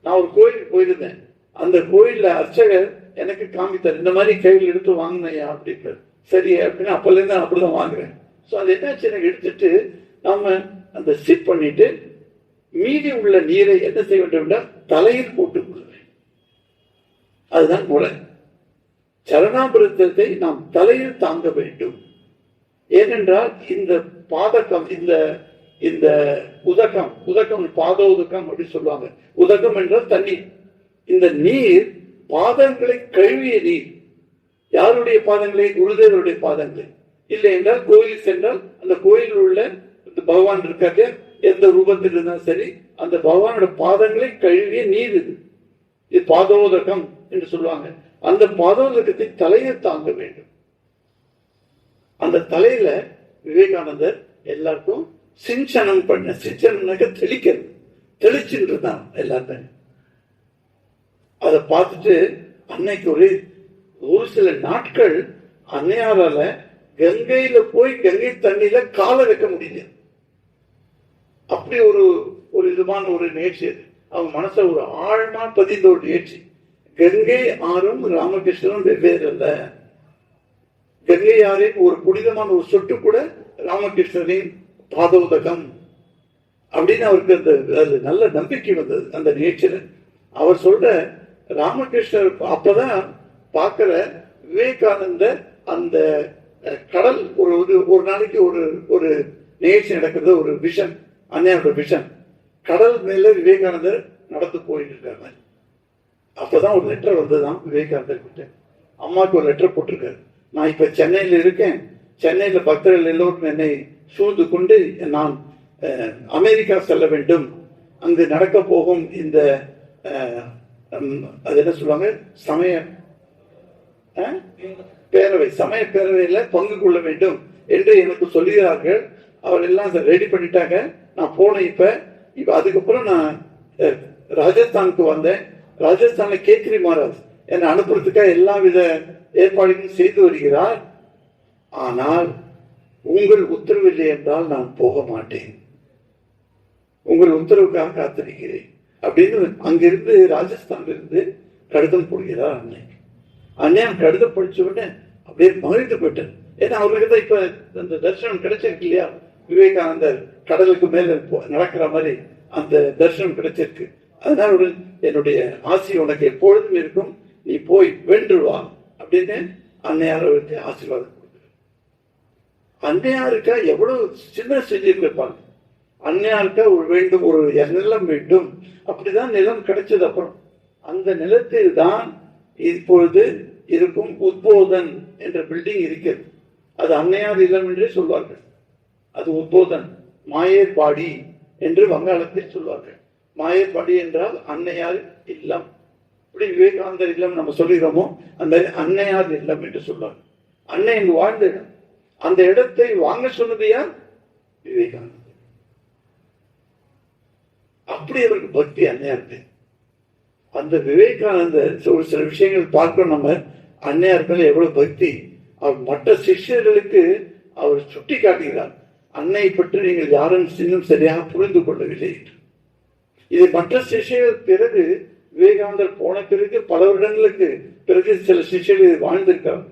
நான் ஒரு கோயிலுக்கு போயிருந்தேன். அந்த கோயில்ல அர்ச்சகர் எனக்கு காமித்தார், இந்த மாதிரி கைகள் எடுத்து வாங்கினையா அப்படின்னு. சரி அப்படின்னு அப்பல இருந்து நான் அப்படிதான் வாங்குறேன். ஸோ அது என்னாச்சு, எனக்கு எடுத்துட்டு நாம அந்த சிப் பண்ணிட்டு மீதி உள்ள நீரை என்ன செய்ய வேண்டும் என்றால் தலையில் போட்டுக் கொள்வேன். அதுதான் முறை. சரணாமிர்தத்தை நாம் தலையில் தாங்க வேண்டும். ஏனென்றால் இந்த பாதகம், இந்த உதகம் பாத உதகம் அப்படி சொல்லுவாங்க. உதகம் என்றால் தண்ணீர். இந்த நீர் பாதங்களை கழுவிய நீர். யாருடைய பாதங்களை? குருதேவருடைய பாதங்களை. இல்லை என்றால் கோயில் சென்றால் அந்த கோயிலில் உள்ள பகவான் இருக்காரு, எந்த ரூபத்தில் இருந்தாலும் சரி, அந்த பகவானோட பாதங்களை கழுவிய நீர் இது. இது பாதோதகம் என்று சொல்லுவாங்க. அந்த பாதோதகத்தை தலையை தாங்க வேண்டும். அந்த தலையில விவேகானந்தர் எல்லாருக்கும் சிஞ்சனம் பண்ண, சிஞ்சனம்னாக்க தெளிக்கிறது, தெளிச்சுட்டு இருந்தான் எல்லாத்தையும். அதை பார்த்துட்டு அன்னைக்கு ஒரு சில நாட்கள் அன்னையாரால கங்கையில போய் கங்கை தண்ணியில காலை வைக்க முடியல. அப்படி ஒரு விதமான ஒரு நிகழ்ச்சி அது. அவங்க மனச ஒரு ஆழமா பதிந்த ஒரு நிகழ்ச்சி. கங்கை ஆறும் ராமகிருஷ்ணனும் வெவ்வேறு அல்ல. கங்கை ஆறின் ஒரு புனிதமான ஒரு சொட்டு கூட ராமகிருஷ்ணரின் பாதோதகம் அப்படின்னு அவருக்கு அது நல்ல நம்பிக்கை வந்தது அந்த நிகழ்ச்சியில. அவர் சொல்ற ராமகிருஷ்ணர் அப்பதான் பார்க்கிற விவேகானந்தர் அந்த கடல் ஒரு நாளைக்கு ஒரு நிகழ்ச்சி நடக்கிறது, ஒரு விஷன், அன்னையோட விஷன். கடல் மேல விவேகானந்தர் நடந்து போயிட்டு இருக்காங்க. அப்பதான் ஒரு லெட்டர் வந்ததுதான் விவேகானந்தர் கிட்ட. அம்மாவுக்கு ஒரு லெட்டர் போட்டிருக்காரு. நான் இப்ப சென்னையில இருக்கேன், சென்னையில பக்தர்கள் எல்லோரும் என்னை சூழ்ந்து கொண்டு நான் அமெரிக்கா செல்ல வேண்டும், அங்கு நடக்க போகும் இந்த அது என்ன சொல்லுவாங்க, சமய பேரவை, சமய பேரவையில பங்கு கொள்ள வேண்டும் என்று எனக்கு சொல்லுகிறார்கள். அவர் எல்லாம் ரெடி பண்ணிட்டாங்க. நான் போனேன். இப்ப அதுக்கப்புறம் நான் ராஜஸ்தானுக்கு வந்தேன். ராஜஸ்தான்ல கேத்ரி மகாராஜ் என்னை அனுப்புறதுக்காக எல்லா வித ஏற்பாடுகளும் செய்து வருகிறார். ஆனால் உங்கள் உத்தரவில்லை என்றால் நான் போக மாட்டேன், உங்கள் உத்தரவுக்காக காத்திருக்கிறேன் அப்படின்னு அங்கிருந்து ராஜஸ்தான்ல இருந்து கடிதம் போடுகிறார் அன்னை. அன்னையான் கடிதம் படிச்ச உடனே அப்படியே மகிழ்ந்து போயிட்டார். ஏன்னா அவர்களுக்கு தான் இப்ப அந்த தரிசனம் கிடைச்சிருக்கு இல்லையா, விவேகானந்தர் கடலுக்கு மேல நடக்கிற மாதிரி அந்த தரிசனம் கிடைச்சிருக்கு. அதனால என்னுடைய ஆசி உனக்கு எப்பொழுதும் இருக்கும், நீ போய் வென்றுவா அப்படின்னு அன்னையார் அவருக்கு ஆசீர்வாதம் கொடுக்குறார். அன்னையாருக்கா எவ்வளவு சின்ன செஞ்சிருப்பாங்க. அன்னையாருக்கா ஒரு வேண்டும், ஒரு நிலம் வேண்டும், அப்படிதான் நிலம் கிடைச்சது. அப்புறம் அந்த நிலத்தில் தான் இப்பொழுது இருக்கும் உத்போதன் என்ற பில்டிங் இருக்கிறது. அது அன்னையார் இல்லம் என்றே சொல்வார்கள். அது உத்போதன் மாயேர்பாடி என்று வங்காளத்தில் சொல்வார்கள். மாயேர்பாடி என்றால் அன்னையார் இல்லம். இப்படி விவேகானந்தர் இல்லம் நம்ம சொல்லுகிறோமோ அந்த அன்னையார் இல்லம் என்று சொல்வார்கள். அன்னை இங்கு வாழ்ந்த இடம். அந்த இடத்தை வாங்க சொன்னது யார்? விவேகானந்தர். அப்படி அவருக்கு பக்தி அன்னையாருக்கு. அந்த விவேகானந்தர் ஒரு சில விஷயங்கள் பார்க்கணும். நம்ம அன்னையார்கள் எவ்வளவு பக்தி. அவர் மற்ற சிஷ்யர்களுக்கு அவர் சுட்டி காட்டுகிறார். அன்னை பற்றி நீங்கள் யாரும் இன்னும் சரியாக புரிந்து கொள்ளவில்லை. இது மற்ற சிஷ்யர்கள் பிறகு விவேகானந்தர் போன பிறகு பல வருடங்களுக்கு பிறகு சில சிஷ்யர்கள் வாழ்ந்திருக்கிறார்கள்.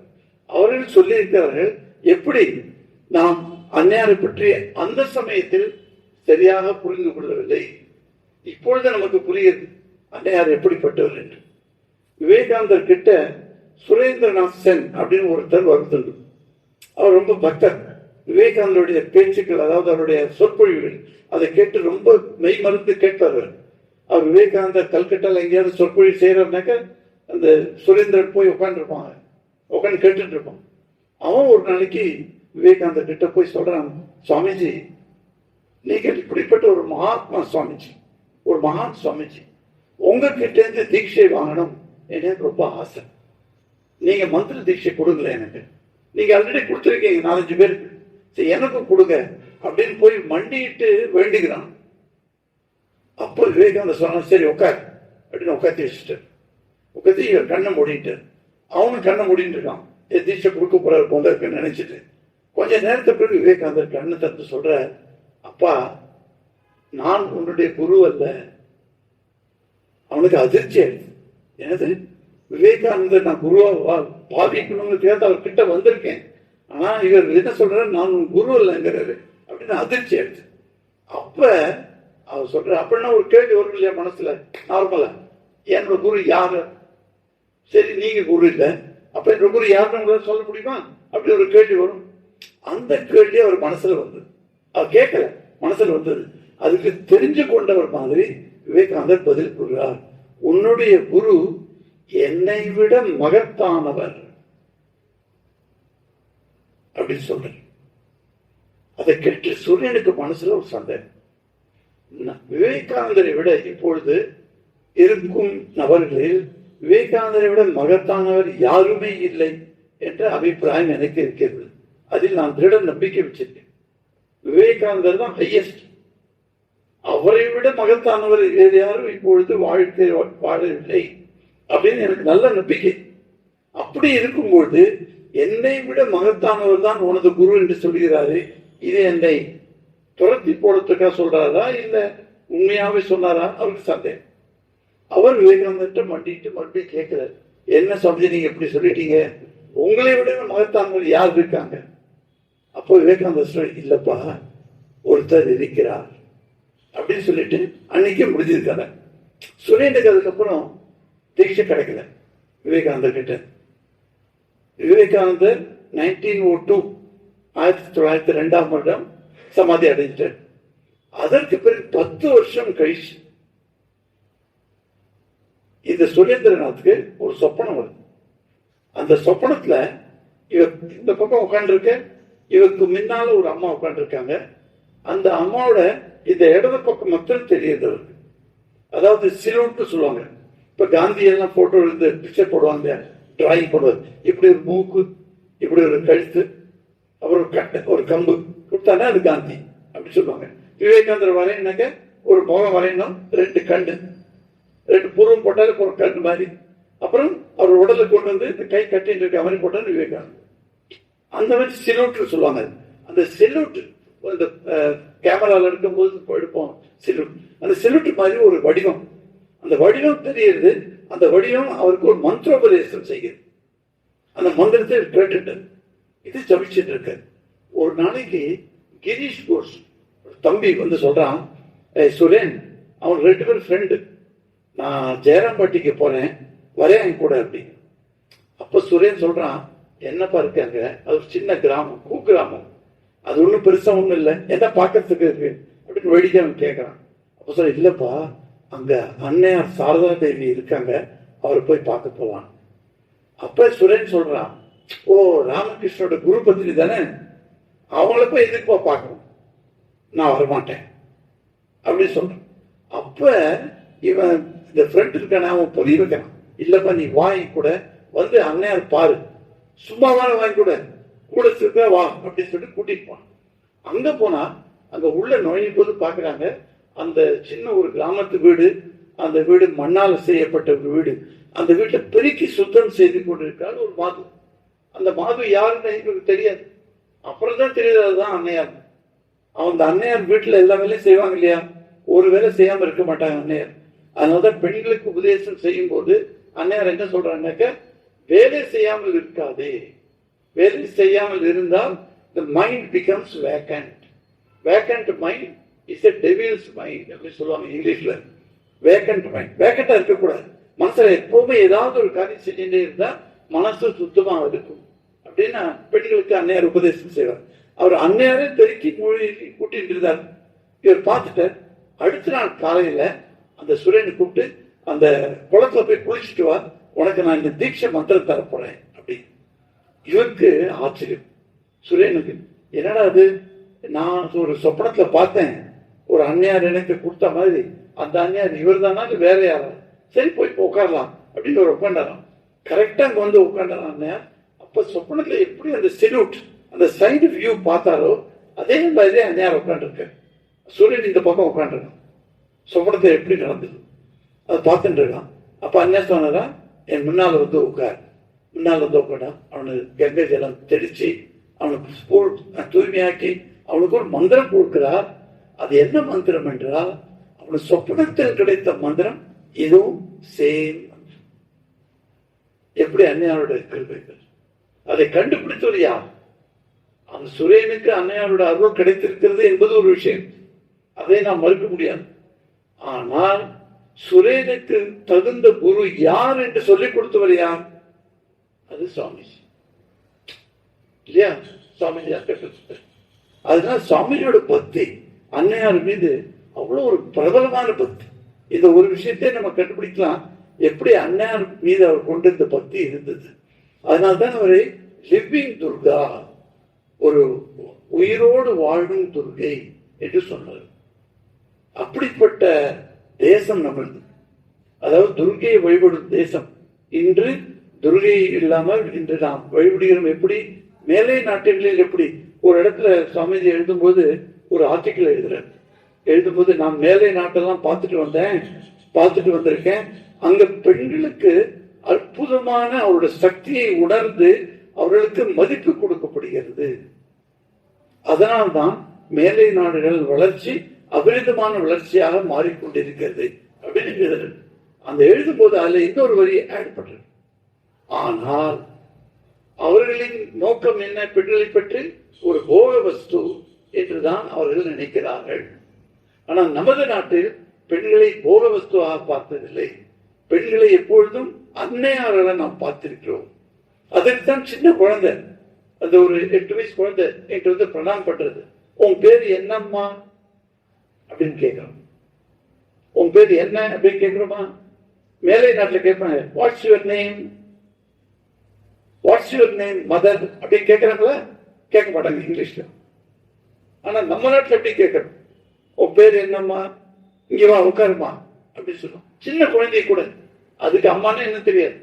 அவர்கள் சொல்லியிருக்கிறார்கள், எப்படி நாம் அன்னையாரை பற்றி அந்த சமயத்தில் சரியாக புரிந்து கொள்ளவில்லை, இப்பொழுது நமக்கு புரியுது அன்னையார் எப்படிப்பட்டவர் என்று. விவேகானந்தர் கிட்ட சுரேந்திரநாத் சென் அப்படின்னு ஒருத்தர் வருதுண்டு. அவர் ரொம்ப பக்தர். விவேகானந்தருடைய பேச்சுக்கள், அதாவது அவருடைய சொற்பொழிவுகள், அதை கேட்டு ரொம்ப மெய் மருந்து கேட்பார்கள். அவர் விவேகானந்தர் கல்கட்டால எங்கேயாவது சொற்பொழிவு செய்யறாருனாக்க அந்த சுரேந்திரன் போய் உட்காந்துருப்பாங்க, உட்காந்து கேட்டுட்டு இருப்பான். அவன் ஒரு நாளைக்கு விவேகானந்தர் கிட்ட போய் சொல்றான், சுவாமிஜி நீங்கள் இப்படிப்பட்ட ஒரு மகாத்மா சுவாமிஜி, ஒரு மகான் சுவாமிஜி, உங்ககிட்ட இருந்து தீட்சை வாங்கணும் எனக்கு ரொம்ப ஆசை. நீங்க மந்திர தீட்சை கொடுங்களேன் எனக்கு. நீங்க ஆல்ரெடி கொடுத்துருக்கீங்க 4-5 பேருக்கு, சரி எனக்கும் கொடுங்க அப்படின்னு போய் மண்டிட்டு வேண்டிக்கிறான். அப்போ விவேகானந்தர் சொன்னா, சரி உட்கார் அப்படின்னு உட்காத்தி வச்சுட்டார். உட்காந்து இவர் கண்ணை மூடிட்டு, அவனும் கண்ணை மூடிட்டு இருக்கான். தீட்சை கொடுக்க போறாரு போல இருக்குன்னு நினைச்சிட்டு கொஞ்ச நேரத்துக்கு பிறகு விவேகானந்தர் கண்ணை தந்து சொல்ற, அப்பா நான் உன்னுடைய குரு அல்ல. அவனுக்கு அதிர்ச்சி ஆயிடுது. எனது விவேகானந்தர் நான் குருவா பாவிக்கணும்னு அவர் கிட்ட வந்திருக்கேன், ஆனா இவர் என்ன சொல்ற, நான் உன் குரு இல்லைங்கிறாரு அப்படின்னு அதிர்ச்சி ஆயிடுச்சு. அப்ப அவர் சொல்ற, அப்படின்னா ஒரு கேள்வி வரும் இல்லையா மனசுல நார்மலா, என்னோட குரு யாரு? சரி நீங்க குரு இல்லை, அப்ப என்னோட குரு யாருன்னு உங்களால சொல்ல முடியுமா அப்படி ஒரு கேள்வி வரும். அந்த கேள்வி அவர் மனசுல வந்தது. அவர் கேட்கல, மனசுல வந்தது. அதுக்கு தெரிஞ்சு கொண்டவர் மாதிரி விவேகானந்தர் பதில் கூறுகிறார், உன்னுடைய குரு என்னை விட மகத்தானவர் அப்படின்னு சொல்ற. அதை கேட்டு சூரியனுக்கு மனசுல ஒரு சந்தேகம். விவேகானந்தரை விட இப்பொழுது இருக்கும் நபர்களில் விவேகானந்தரை விட மகத்தானவர் யாருமே இல்லை என்ற அபிப்பிராயம் எனக்கு இருக்கிறது. அதில் நான் திருட நம்பிக்கை வச்சிருக்கேன். விவேகானந்தர் தான் ஹையஸ்ட். அவரை விட மகத்தானவர் வேறு யாரும் இப்பொழுது வாழ்க்கை வாழவில்லை அப்படின்னு எனக்கு நல்ல நம்பிக்கை. அப்படி இருக்கும்போது என்னை விட மகத்தானவர் தான் உனது குரு என்று சொல்கிறாரு. இது என்னை துரத்தி போடுறதுக்காக சொல்றாரா இல்ல உண்மையாவே சொன்னாரா? அவருக்கு சந்தேகம். அவர் விவேகானந்தர்கிட்ட மண்டிட்டு மறுபடியும் கேட்கிறார், என்ன சமயம் நீங்க எப்படி சொல்லிட்டீங்க, உங்களை விட மகத்தானவர் யார் இருக்காங்க? அப்போ விவேகானந்தர் சொல்ல, இல்லப்பா ஒருத்தர் இருக்கிறார் அப்படின்னு சொல்லிட்டு அன்னைக்கு முடிஞ்சிருக்காங்க. சுரேந்துக்கு அதுக்கப்புறம் தீட்சை கிடைக்கல விவேகானந்தர் கிட்ட. விவேகானந்தர் 1902 1902 வருடம் சமாதி அடைஞ்சிட்டார். அதற்கு பிறகு 10 வருஷம் கழிச்சு இந்த சுரேந்திரநாத்துக்கு ஒரு சொப்பனம் வருது. அந்த சொப்பனத்துல இவர் இந்த பக்கம் உட்கார்ந்து இருக்க, இவருக்கு முன்னால ஒரு அம்மா உட்கார்ந்து இருக்காங்க. அந்த அம்மாவோட இந்த இடது பக்கம் மட்டும் தெரியுது அவருக்கு. அதாவது சிலோட்டு சொல்லுவாங்க. இப்ப காந்தி எல்லாம் போட்டோ எடுத்து பிக்சர் போடுவாங்க, டிராயிங் போடுவாங்க. இப்படி ஒரு மூக்கு, இப்படி ஒரு கழுத்து, அப்புறம் ஒரு கட்டை, ஒரு கம்பு கொடுத்தானே அது காந்தி அப்படி சொல்லுவாங்க. விவேகானந்தர் வரையினாக்க ஒரு முகம் வரையணும், 2 கண்ணு, 2 புருவம் போட்டாலும் ஒரு கண்ணு மாதிரி, அப்புறம் அவர் உடலை கொண்டு வந்து இந்த கை கட்டின்னு இருக்க மாதிரி போட்டாலும் விவேகானந்தர். அந்த மாதிரி சிலூட்டு சொல்லுவாங்க. அந்த சிலூட்டு இந்த கேமரால இருக்கும்போது எடுப்போம் சிலூட். அந்த சிலூட்டு மாதிரி ஒரு வடிவம், அந்த வடிவம் தெரியுது. அந்த வடிவம் அவருக்கு ஒரு மந்திரோபதேசம் செய்யுது. அந்த மந்திரத்தை கேட்டுட்டு இது ஜபிச்சுட்டு இருக்க. ஒரு நாளைக்கு கிரீஷ் கோஷ் தம்பி வந்து சொல்றான், சுரேன் அவன் 2 பேரும் ஃப்ரெண்டு, நான் ஜெயராம்பாட்டிக்கு போறேன் வரேன் என் கூட அப்படி. அப்ப சுரேன் சொல்றான், என்னப்பா இருக்காங்க, அது ஒரு சின்ன கிராமம், குக்கிராமம், அது ஒன்றும் பெருசா ஒன்றும் இல்லை, என்ன பார்க்கறதுக்கு இருக்கு அப்படின்னு வேடிக்கை அவன் கேட்கறான். அப்ப சொல்ல, இல்லப்பா அங்க அன்னையார் சாரதா தேவி இருக்காங்க, அவரை போய் பார்க்க போலாம். அப்ப சுரேன் சொல்றான், ஓ ராமகிருஷ்ணோட குரு பத்தினி தானே, அவங்கள போய் எதுக்குப்பா பார்க்கணும், நான் வரமாட்டேன் அப்படின்னு சொல்றான். அப்ப இவன் இந்த ஃப்ரெண்ட் இருக்கான அவன் புரிய வைக்கிறான், இல்லப்பா நீ வாங்கி கூட வந்து அன்னையார் பாரு, சும்மாவான வாங்கி கூட கூட இருக்க வா அப்படின்னு சொல்லிட்டு கூட்டிட்டு போனான். அங்க போனா அங்க உள்ள நுழையும் போது பாக்குறாங்க, அந்த சின்ன ஒரு கிராமத்து வீடு, அந்த வீடு மண்ணால் செய்யப்பட்ட ஒரு வீடு, அந்த வீட்டை பெருக்கி சுத்தம் செய்து கொண்டிருக்காரு ஒரு மாது. அந்த மாது யாருன்னு எங்களுக்கு தெரியாது, அப்புறம் தான் தெரியுது அதுதான் அன்னையார். அந்த அன்னையார் வீட்டுல எல்லா வேலையும் செய்வாங்க இல்லையா, ஒரு வேலை செய்யாம இருக்க மாட்டாங்க அன்னையார். அதனாலதான் பெண்களுக்கு உபதேசம் செய்யும் போது அன்னையார் என்ன சொல்றாங்கன்னாக்க, வேலை செய்யாமல் இருக்காதே, வேலை செய்யாமல் இருந்தால் the mind becomes vacant. Vacant mind is a devil's mind அப்படி சொல்லுவாங்க இங்கிலீஷ்ல. வேக்கண்ட் மைண்ட், வேக்கண்டா இருக்கக்கூடாது, மனசுல எப்பவுமே ஏதாவது ஒரு காரியம் செஞ்சுட்டே இருந்தா மனசு சுத்தமா இருக்கும் அப்படின்னு பெண்களுக்கு அன்னையார் உபதேசம் செய்வார். அவர் அன்னையாரே பெருக்கி கூட்டிட்டு இருந்தார். இவர் பார்த்துட்டு அடுத்த நாள் காலையில அந்த சுரேனை கூப்பிட்டு, அந்த குளத்துல போய் குளிச்சுட்டு வா, உனக்கு நான் இந்த தீட்சை மந்திரம் தரப்போறேன் அப்படி. இவருக்கு ஆச்சரியம், சுரேனுக்கு, என்னடா அது, நான் ஒரு சொப்பனத்துல பார்த்தேன், ஒரு அன்னையார் எனக்கு கொடுத்த மாதிரி, அந்த அன்னையார் இவர் தானா வேற யாரா, சரி போய் உட்காரலாம் அப்படின்னு ஒரு உட்காண்டாராம். கரெக்டா அங்க வந்து உட்காண்டாராம் அன்னையார். அப்ப சொப்பனத்துல எப்படி அந்த சிலூட், அந்த சைடு வியூ பார்த்தாரோ அதே மாதிரி அன்னையார் உட்காந்துருக்க, சூரியன் இந்த பக்கம் உட்காந்துருக்கான். சொப்பனத்தை எப்படி நடந்தது அதை பார்த்துட்டு இருக்கான். அப்ப அன்னையார் சொன்னாரா, என் முன்னால வந்து உட்கார், முன்னால் வந்து உட்காடா, அவனுக்கு கங்கை ஜலம் தெளிச்சு அவனுக்கு தூய்மையாக்கி அவனுக்கு ஒரு மந்திரம் கொடுக்கிறார். அது என்ன மந்திரம் என்றால், அவனுக்கு சொப்பனத்தில் கிடைத்த மந்திரம் இதுவும் சேம். எப்படி அன்னையாரோட கிருபைகள், அதை கண்டுபிடித்தவர் யார்? அந்த சுரேனுக்கு அன்னையாரோட அருள் கிடைத்திருக்கிறது என்பது ஒரு விஷயம், அதை நாம் மறுக்க முடியாது. ஆனால் சுரேனுக்கு தகுந்த குரு யார் என்று சொல்லிக் கொடுத்தவர் யார்? அது சுவாமிஜி இல்லையா? சுவாமிஜி. அதனால சுவாமிஜியோட பக்தி அன்னையார் மீது அவ்வளவு ஒரு பிரபலமான பக்தி. இந்த ஒரு விஷயத்தை நம்ம கண்டுபிடிக்கலாம், எப்படி அன்னையார் மீது அவர் கொண்டிருந்த பக்தி இருந்தது. அதனால்தான் அவரை லிவிங் துர்கா, ஒரு உயிரோடு வாழும் துர்கை என்று சொன்னார். அப்படிப்பட்ட தேசம் நம்மளது, அதாவது துர்கையை வழிபடும் தேசம். இன்று துர்கை இல்லாமல் இன்று நாம் வழிபடுகிறோம். எப்படி மேலை நாட்டுகளில், எப்படி ஒரு இடத்துல சுவாமிஜி எழுதும்போது ஒரு ஆர்டிக்கிள் எழுதும்போது, நான் மேலை நாட்டெல்லாம் பார்த்துட்டு வந்திருக்கேன், அங்க பெண்களுக்கு அற்புதமான அவருடைய சக்தியை உணர்ந்து அவர்களுக்கு மதிப்பு கொடுக்கப்படுகிறது. அதனால்தான் மேலை நாடுகள் வளர்ச்சி அபரிதமான வளர்ச்சியாக மாறிக்கொண்டிருக்கிறது அப்படின்னு அந்த எழுதும்போது அதுல இன்னொரு வரி ஆட் பண்றது. ஆனால் அவர்களின் நோக்கம் என்ன? பெண்களை பற்றி ஒரு போக வஸ்து என்றுதான் அவர்கள் நினைக்கிறார்கள். ஆனால் நமது நாட்டில் பெண்களை போக வஸ்துவாக பார்த்ததில்லை. பெண்களை எப்பொழுதும் அன்னையாரை நாம் பார்த்திருக்கிறோம். அதற்கு தான் சின்ன குழந்தை, அந்த ஒரு 8 வயசு குழந்தை என்று வந்து பிரணாம் பண்றது, உன் பேர் என்னம்மா அப்படின்னு கேட்கிறோம். உன் பேர் என்ன அப்படின்னு கேட்கிறோமா? மேலை நாட்டில் கேட்பாங்க, what's your name, what's your name mother அப்படின்னு கேட்கிறாங்களா? கேட்க மாட்டாங்க இங்கிலீஷ்ல. ஆனா நம்ம நாட்டில் எப்படி கேட்கறோம், உன் பேர் என்னம்மா, இங்க வா உட்காருமா அப்படின்னு சொல்லுவோம். சின்ன குழந்தை கூட அதுக்கு அம்மான்னு என்ன தெரியாது.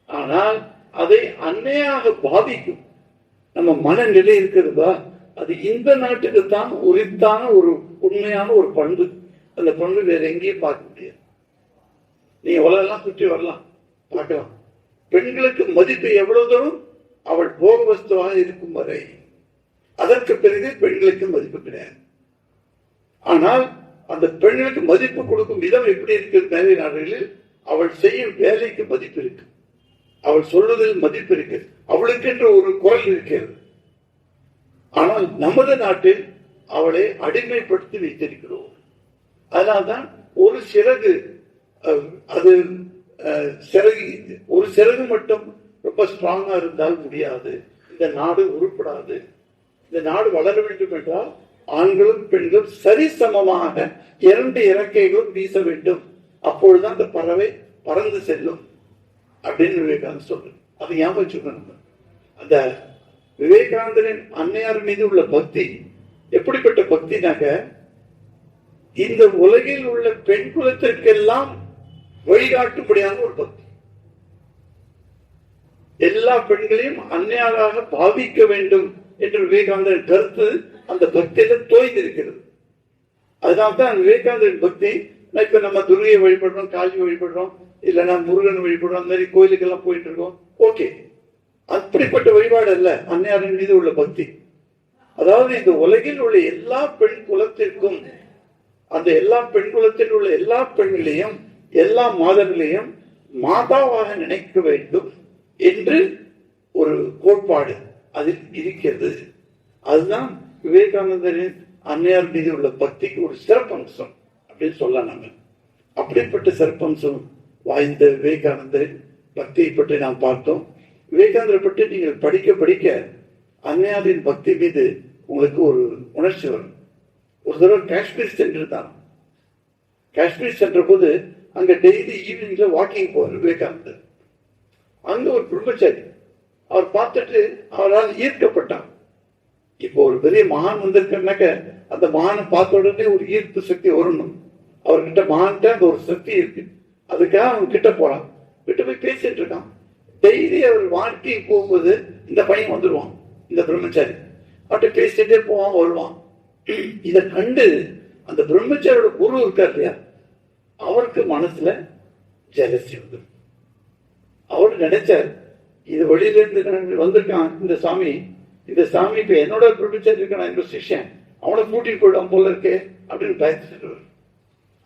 ஆனால் அதை அன்னையாக பாதிக்கும் நம்ம மனநிலை இருக்கிறதா, அது இந்த நாட்டுக்கு தான் உரித்தான ஒரு உண்மையான ஒரு பண்பு. அந்த பண்பு வேற எங்கேயும் பார்க்க முடியாது. நீங்க உலகெல்லாம் சுற்றி வரலாம், பார்க்கலாம். பெண்களுக்கு மதிப்பு எவ்வளவு தூரம், அவள் போக வஸ்துவாக இருக்கும் வரை. அதற்கு பிறகு பெண்களுக்கு மதிப்பு கிடையாது. ஆனால் அந்த பெண்களுக்கு மதிப்பு கொடுக்கும் விதம் எப்படி இருக்கிறது? மேலை நாடுகளில் அவள் செய்யும் வேலைக்கு மதிப்பு இருக்கு, அவள் சொல்வதில் மதிப்பு இருக்கு, அவளுக்கு என்று ஒரு குரல் இருக்கிறது. ஆனால் நமது நாட்டில் அவளை அடிமைப்படுத்தி வைத்திருக்கிறோம். அதனால்தான் ஒரு சிறகு அது ஒரு சிறகு மட்டும் ரொம்ப ஸ்ட்ராங்கா இருந்தால் முடியாது. இந்த நாடு உருப்படாது. இந்த நாடு வளர வேண்டும் என்றால் ஆண்களும் பெண்களும் சரிசமமாக 2 இறக்கைகளும் வீச வேண்டும். அப்பொழுதுதான் அந்த பறவை பறந்து செல்லும் அப்படின்னு விவேகானந்தர் சொல்றார். அதை ஞாபகம் வச்சுக்கணும். அந்த விவேகானந்தரின் அன்னையார் மீது உள்ள பக்தி எப்படிப்பட்ட பக்தினாக்க, இந்த உலகில் உள்ள பெண் குலத்திற்கெல்லாம் வழிகாட்டும்படியான ஒரு பக்தி. எல்லா பெண்களையும் அன்னையாராக பாவிக்க வேண்டும் என்று விவேகானந்தரின் கருத்து அந்த பக்தியில தோய்ந்திருக்கிறது. அதனால்தான் விவேகானந்தரின் பக்தி, இப்ப நம்ம துர்கையை வழிபடுறோம், காளி வழிபடுறோம், இல்லைன்னா முருகன் வழிபடுறோம், அந்த மாதிரி கோயிலுக்கு எல்லாம் போயிட்டு இருக்கோம். ஓகே, அப்படிப்பட்ட வழிபாடு அல்ல அன்னையாரின் மீது உள்ள பக்தி. அதாவது இந்த உலகில் உள்ள எல்லா பெண் குலத்திற்கும், அந்த எல்லா பெண் குலத்தில் உள்ள எல்லா பெண்களையும் எல்லா மாதர்களையும் மாதாவாக நினைக்க வேண்டும் என்று ஒரு கோட்பாடு அதில் இருக்கிறது. அதுதான் விவேகானந்தரின் அன்னையார் மீது உள்ள பக்திக்கு ஒரு சிறப்பம்சம் அப்படின்னு சொல்லலாம். நாங்கள் அப்படிப்பட்ட சிறப்பம்சம் வாய்ந்த விவேகானந்தரின் பக்தியை பற்றி நாம் பார்த்தோம். விவேகானந்தரை பற்றி நீங்கள் படிக்க படிக்க அன்னையாரின் பக்தி மீது உங்களுக்கு ஒரு உணர்ச்சி வரும். ஒரு தடவை காஷ்மீர் சென்றிருந்தான். காஷ்மீர் சென்ற போது அங்க டெய்லி ஈவினிங்ல வாக்கிங் போவார் விவேகானந்தர். அங்க ஒரு பிரம்மச்சாரி அவர் பார்த்துட்டு அவரால் ஈர்க்கப்பட்டார். இப்போ ஒரு பெரிய மகான் வந்திருக்கனாக்க அந்த மகானை பார்த்த உடனே ஒரு ஈர்ப்பு சக்தி வரணும். அவர்கிட்ட மகான்கிட்ட அந்த ஒரு சக்தி இருக்கு. அதுக்காக அவன் கிட்ட போறான். கிட்ட போய் பேசிட்டு இருக்கான். டெய்லி அவர் வாக்கிங் போகும்போது இந்த பையன் வந்துடுவான், இந்த பிரம்மச்சாரி அவர்கிட்ட பேசிட்டே போவான், வருவான். இதை கண்டு அந்த பிரம்மச்சாரியோட குரு இருக்கார் இல்லையா, அவருக்கு மனசுல ஜெலசி வந்து அவர் நினைச்சார், இது வெளியில இருந்து வந்திருக்கான் இந்த சாமி இப்ப என்னோட பிரம்மச்சாரி இருக்கான், என்னோட சிஷ்யன், அவனை கூட்டிட்டு போயிடும் போல இருக்கே அப்படின்னு பயந்துட்டு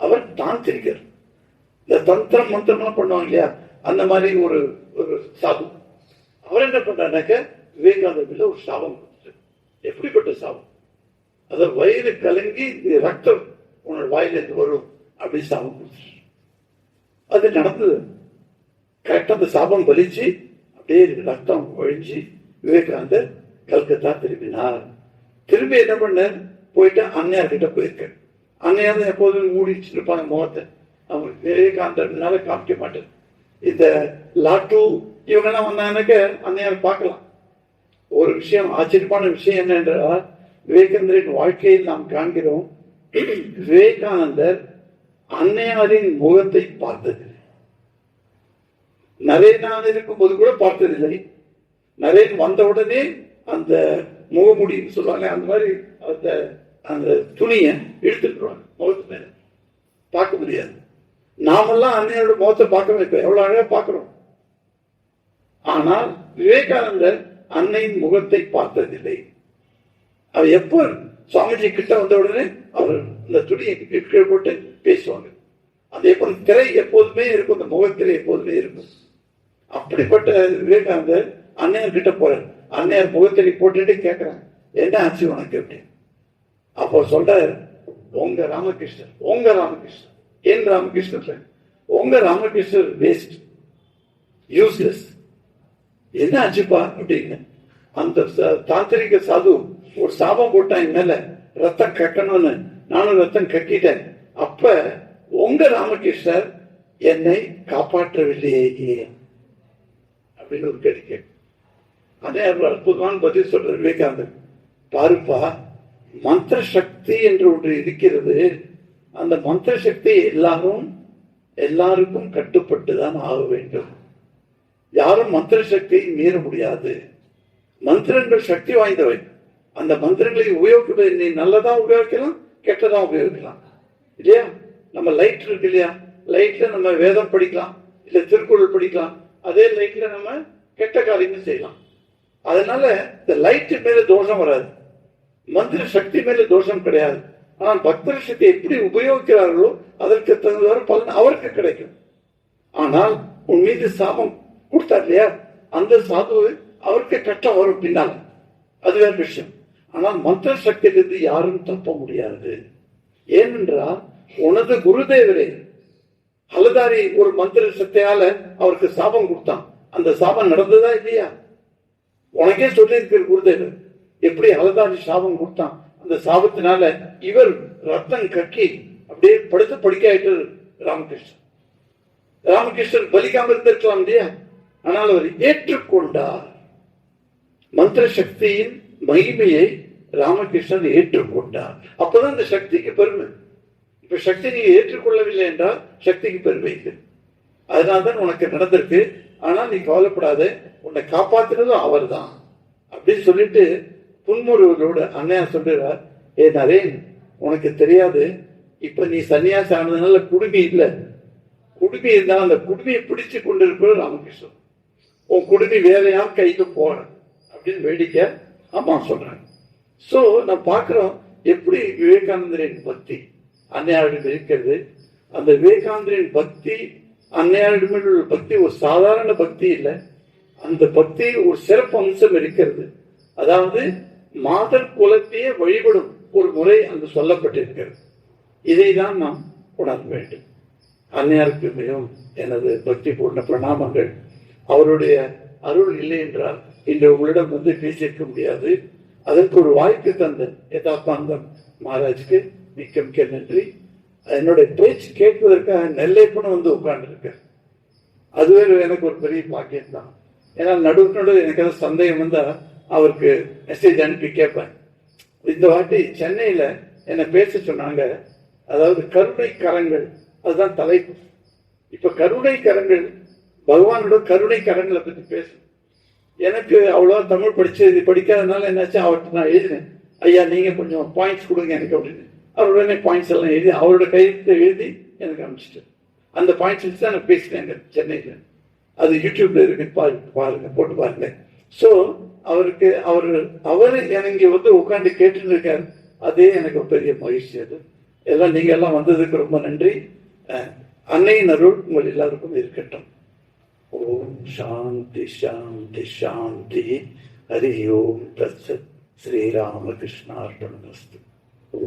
அவர் தாந்திரிகர். இந்த தந்திரம் மந்திரம்லாம் பண்ணுவாங்க இல்லையா, அந்த மாதிரி ஒரு சாது. அவர் என்ன பண்றாருனாக்க விவேகானந்தர் ஒரு சாபம் கொடுத்தார். எப்படிப்பட்ட சாபம்? அத வயிறு கலங்கி ரத்தம் உன்னோட வாயிலிருந்து வரும் அப்படி சாபம் கொடுத்தார். அது நடந்தது. கரெக்டா அந்த சாபம் பலிச்சு அப்படியே ரத்தம் ஒழிஞ்சு விவேகானந்தர் கல்கத்தா திரும்பினார். திரும்பி என்ன பண்ண போயிட்டு அன்னையார் கிட்ட போயிருக்க. அன்னையார் எப்போதும் மூடிச்சு இருப்பாங்க முகத்தை. அவங்க விவேகானந்தர்னால காமிக்க மாட்டேன். இந்த லாட்டு இவங்கெல்லாம் வந்தாங்கன்னாக்க அன்னையார் பார்க்கலாம். ஒரு விஷயம், ஆச்சரியமான விஷயம் என்னென்றால், விவேகானந்தரின் வாழ்க்கையில் நாம் காண்கிறோம், விவேகானந்தர் அன்னையாரின் முகத்தை பார்த்ததில்லை. நரேனான் இருக்கும் போது கூட பார்த்ததில்லை. நரேன் வந்தவுடனே அந்த முகமுடின்னு சொல்லுவாங்க, அந்த மாதிரி அந்த துணியை இழுத்துட்டுருவாங்க முகத்து மேல, பார்க்க முடியாது. நாமெல்லாம் அன்னையோட முகத்தை பார்க்க வைப்போம், எவ்வளவு அழகா பார்க்கிறோம். ஆனால் விவேகானந்தர் அன்னையின் முகத்தை பார்த்ததில்லை. அவர் எப்போ சுவாமிஜி கிட்ட வந்த உடனே அவர் இந்த துணியை கீழே போட்டு பேசுவாங்க. அதே போல திரை எப்போதுமே இருக்கும், அந்த முகத்திரை எப்போதுமே இருக்கும். அப்படிப்பட்ட விவேகானந்தர் அன்னையார் கிட்ட போறார். அன்னையார் முகத்திரை போட்டுட்டு கேட்கிறாங்க, என்ன ஆச்சு உனக்கு அப்படின்னு. அப்போ சொல்றாரு, உங்க ராமகிருஷ்ணர் என் ராமகிருஷ்ணர், உங்க ராமகிருஷ்ணர் வேஸ்ட், யூஸ்லெஸ். என்ன ஆச்சுப்பா அப்படின்னு. அந்த தாந்திரிக சாது ஒரு சாபம் போட்டான் என் மேல, ரத்தம் கட்டணும்னு. நானும் ரத்தம் கட்டிட்டேன். அப்ப உங்க ராமகிருஷ்ணர் என்னை காப்பாற்றவில்லையே அப்படின்னு ஒரு கேள்வி. அதே அற்புதமான பதில் சொல்ற விவேகானந்தர். பாருப்பா, மந்திர சக்தி என்று ஒன்று இருக்கிறது. அந்த மந்திர சக்தி எல்லாருக்கும் கட்டுப்பட்டுதான் ஆக வேண்டும். யாரும் மந்திர சக்தியை மீற முடியாது. மந்திரங்கள் சக்தி வாய்ந்தவை. அந்த மந்திரங்களை உபயோகிப்பது நீ நல்லதா உபயோகிக்கலாம், கெட்டதா உபயோகிக்கலாம் இல்லையா. நம்ம லைட் இருக்கு இல்லையா, லைட்ல நம்ம வேதம் படிக்கலாம், இல்ல திருக்குறள் படிக்கலாம். அதே லைட்ல நம்ம கெட்ட காரியங்கள் செய்யலாம். அதனால இந்த லைட் மேல தோஷம் வராது, மந்திர சக்தி மேல தோஷம் கிடையாது. ஆனால் பக்தர சக்தி எப்படி உபயோகிக்கிறார்களோ அதற்கு தகுந்த பலன் அவருக்கு கிடைக்கும். ஆனால் உன் மீது சாபம் கொடுத்தார் இல்லையா, அந்த சாது அவருக்கு கஷ்டம் வரும் பின்னால், அது வேற விஷயம். ஆனால் மந்திர சக்தியிலிருந்து யாரும் தப்ப முடியாது. ஏனென்றால் உனது குருதேவரே ஹலதாரி ஒரு மந்திர சக்தியால அவருக்கு சாபம் கொடுத்தான். அந்த சாபம் நடந்ததா இல்லையா? உனக்கே சொல்லியிருக்கிற குருதேவர் எப்படி ஹலதாரி சாபம் கொடுத்தான். அந்த சாபத்தினால இவர் ரத்தம் கக்கி அப்படியே படுத்து படிக்காயிட்டு ராமகிருஷ்ணர் பலிக்காம இருந்திருக்கலாம் இல்லையா? ஆனால் அவர் ஏற்றுக்கொண்டார். மந்திர சக்தியின் மகிமையை ராமகிருஷ்ணர் ஏற்றுக்கொண்டார். அப்பதான் இந்த சக்திக்கு பெருமை. இப்ப சக்தி நீ ஏற்றுக்கொள்ளவில்லை என்றால் சக்திக்கு பெருமை இல்லை. அதனால்தான் உனக்கு நடந்திருக்கு. ஆனால் நீ கவலைப்படாத, உன்னை காப்பாத்தினதும் அவர் தான் அப்படின்னு சொல்லிட்டு புன்முறுவலோடு அண்ணையார் சொல்றார், ஏ நரேன், உனக்கு தெரியாது, இப்ப நீ சன்னியாசி ஆனதுனால குடுமி இல்லை. குடுமி இருந்தால் அந்த குடுமியை பிடிச்சு கொண்டிருக்கிற ராமகிருஷ்ணன். உன் குடுமி வேறையா கைக்கு போற அப்படின்னு வேடிக்கை ஆமா சொல்றாங்க. சோ நான் பாக்குறோம் எப்படி விவேகானந்தரின் பக்தி அன்னையாரிடம் இருக்கிறது. அந்த விவேகானந்தரின் பக்தி அன்னையாரிடம் உள்ள பக்தி ஒரு சாதாரண பக்தி இல்லை. அந்த பக்தி ஒரு சிறப்பு அம்சம் இருக்கிறது. அதாவது மாதர் குலத்தையே வழிபடும் ஒரு முறை அங்கு சொல்லப்பட்டிருக்கிறது. இதை தான் நாம் உணர வேண்டும். அன்னையாருக்கு மிகவும் எனது பக்தி பூர்ண பிரணாமங்கள். அவருடைய அருள் இல்லை என்றால் இன்று உங்களிடம் வந்து பேசியிருக்க முடியாது. அதற்கு ஒரு வாய்ப்பு தந்த யதாத்மானந்தம் மகாராஜுக்கு மிக்க மிக்க நன்றி. என்னுடைய பேச்சு கேட்பதற்காக நெல்லைப்பன வந்து உட்கார்ந்துருக்க, அதுவே எனக்கு ஒரு பெரிய பாக்கியம் தான். ஏன்னா நடுவு எனக்கு ஏதாவது சந்தேகம் வந்தா அவருக்கு மெசேஜ் அனுப்பி கேட்பேன். இந்த வாட்டி சென்னையில என்னை பேச சொன்னாங்க. அதாவது கருணை கரங்கள், அதுதான் தலைப்பு. இப்ப கருணை கரங்கள், பகவானோட கருணை கரங்களை பத்தி பேசணும். எனக்கு அவ்வளவா தமிழ் படிக்காதனால என்னாச்சு, அவர்கிட்ட நான் எழுதினேன், ஐயா நீங்க கொஞ்சம் பாயிண்ட்ஸ் கொடுங்க எனக்கு அப்படின்னு. அவர் உடனே பாயிண்ட்ஸ் எல்லாம் எழுதி அவரோட கையெழுத்தை எழுதி எனக்கு அனுப்பிச்சிட்டு அந்த பாயிண்ட்ஸ் வச்சு தான் நான் பேசினேங்க சென்னையில. அது யூடியூப்ல இருக்கு, பாருங்க, போட்டு பாருங்க. ஸோ அவருக்கு அவரு எனக்கு வந்து உட்காந்து கேட்டுன்னு இருக்காரு. அதே எனக்கு பெரிய மகிழ்ச்சி. அது எல்லாம் நீங்க எல்லாம் வந்ததுக்கு ரொம்ப நன்றி. அன்னையின் அருள் உங்கள் எல்லாருக்கும் இருக்கட்டும். ஓம் சாந்தி சாந்தி சாந்தி. ஹரி ஓம் தத்சத். ஸ்ரீராமகிருஷ்ணார்ப்பணமஸ்து.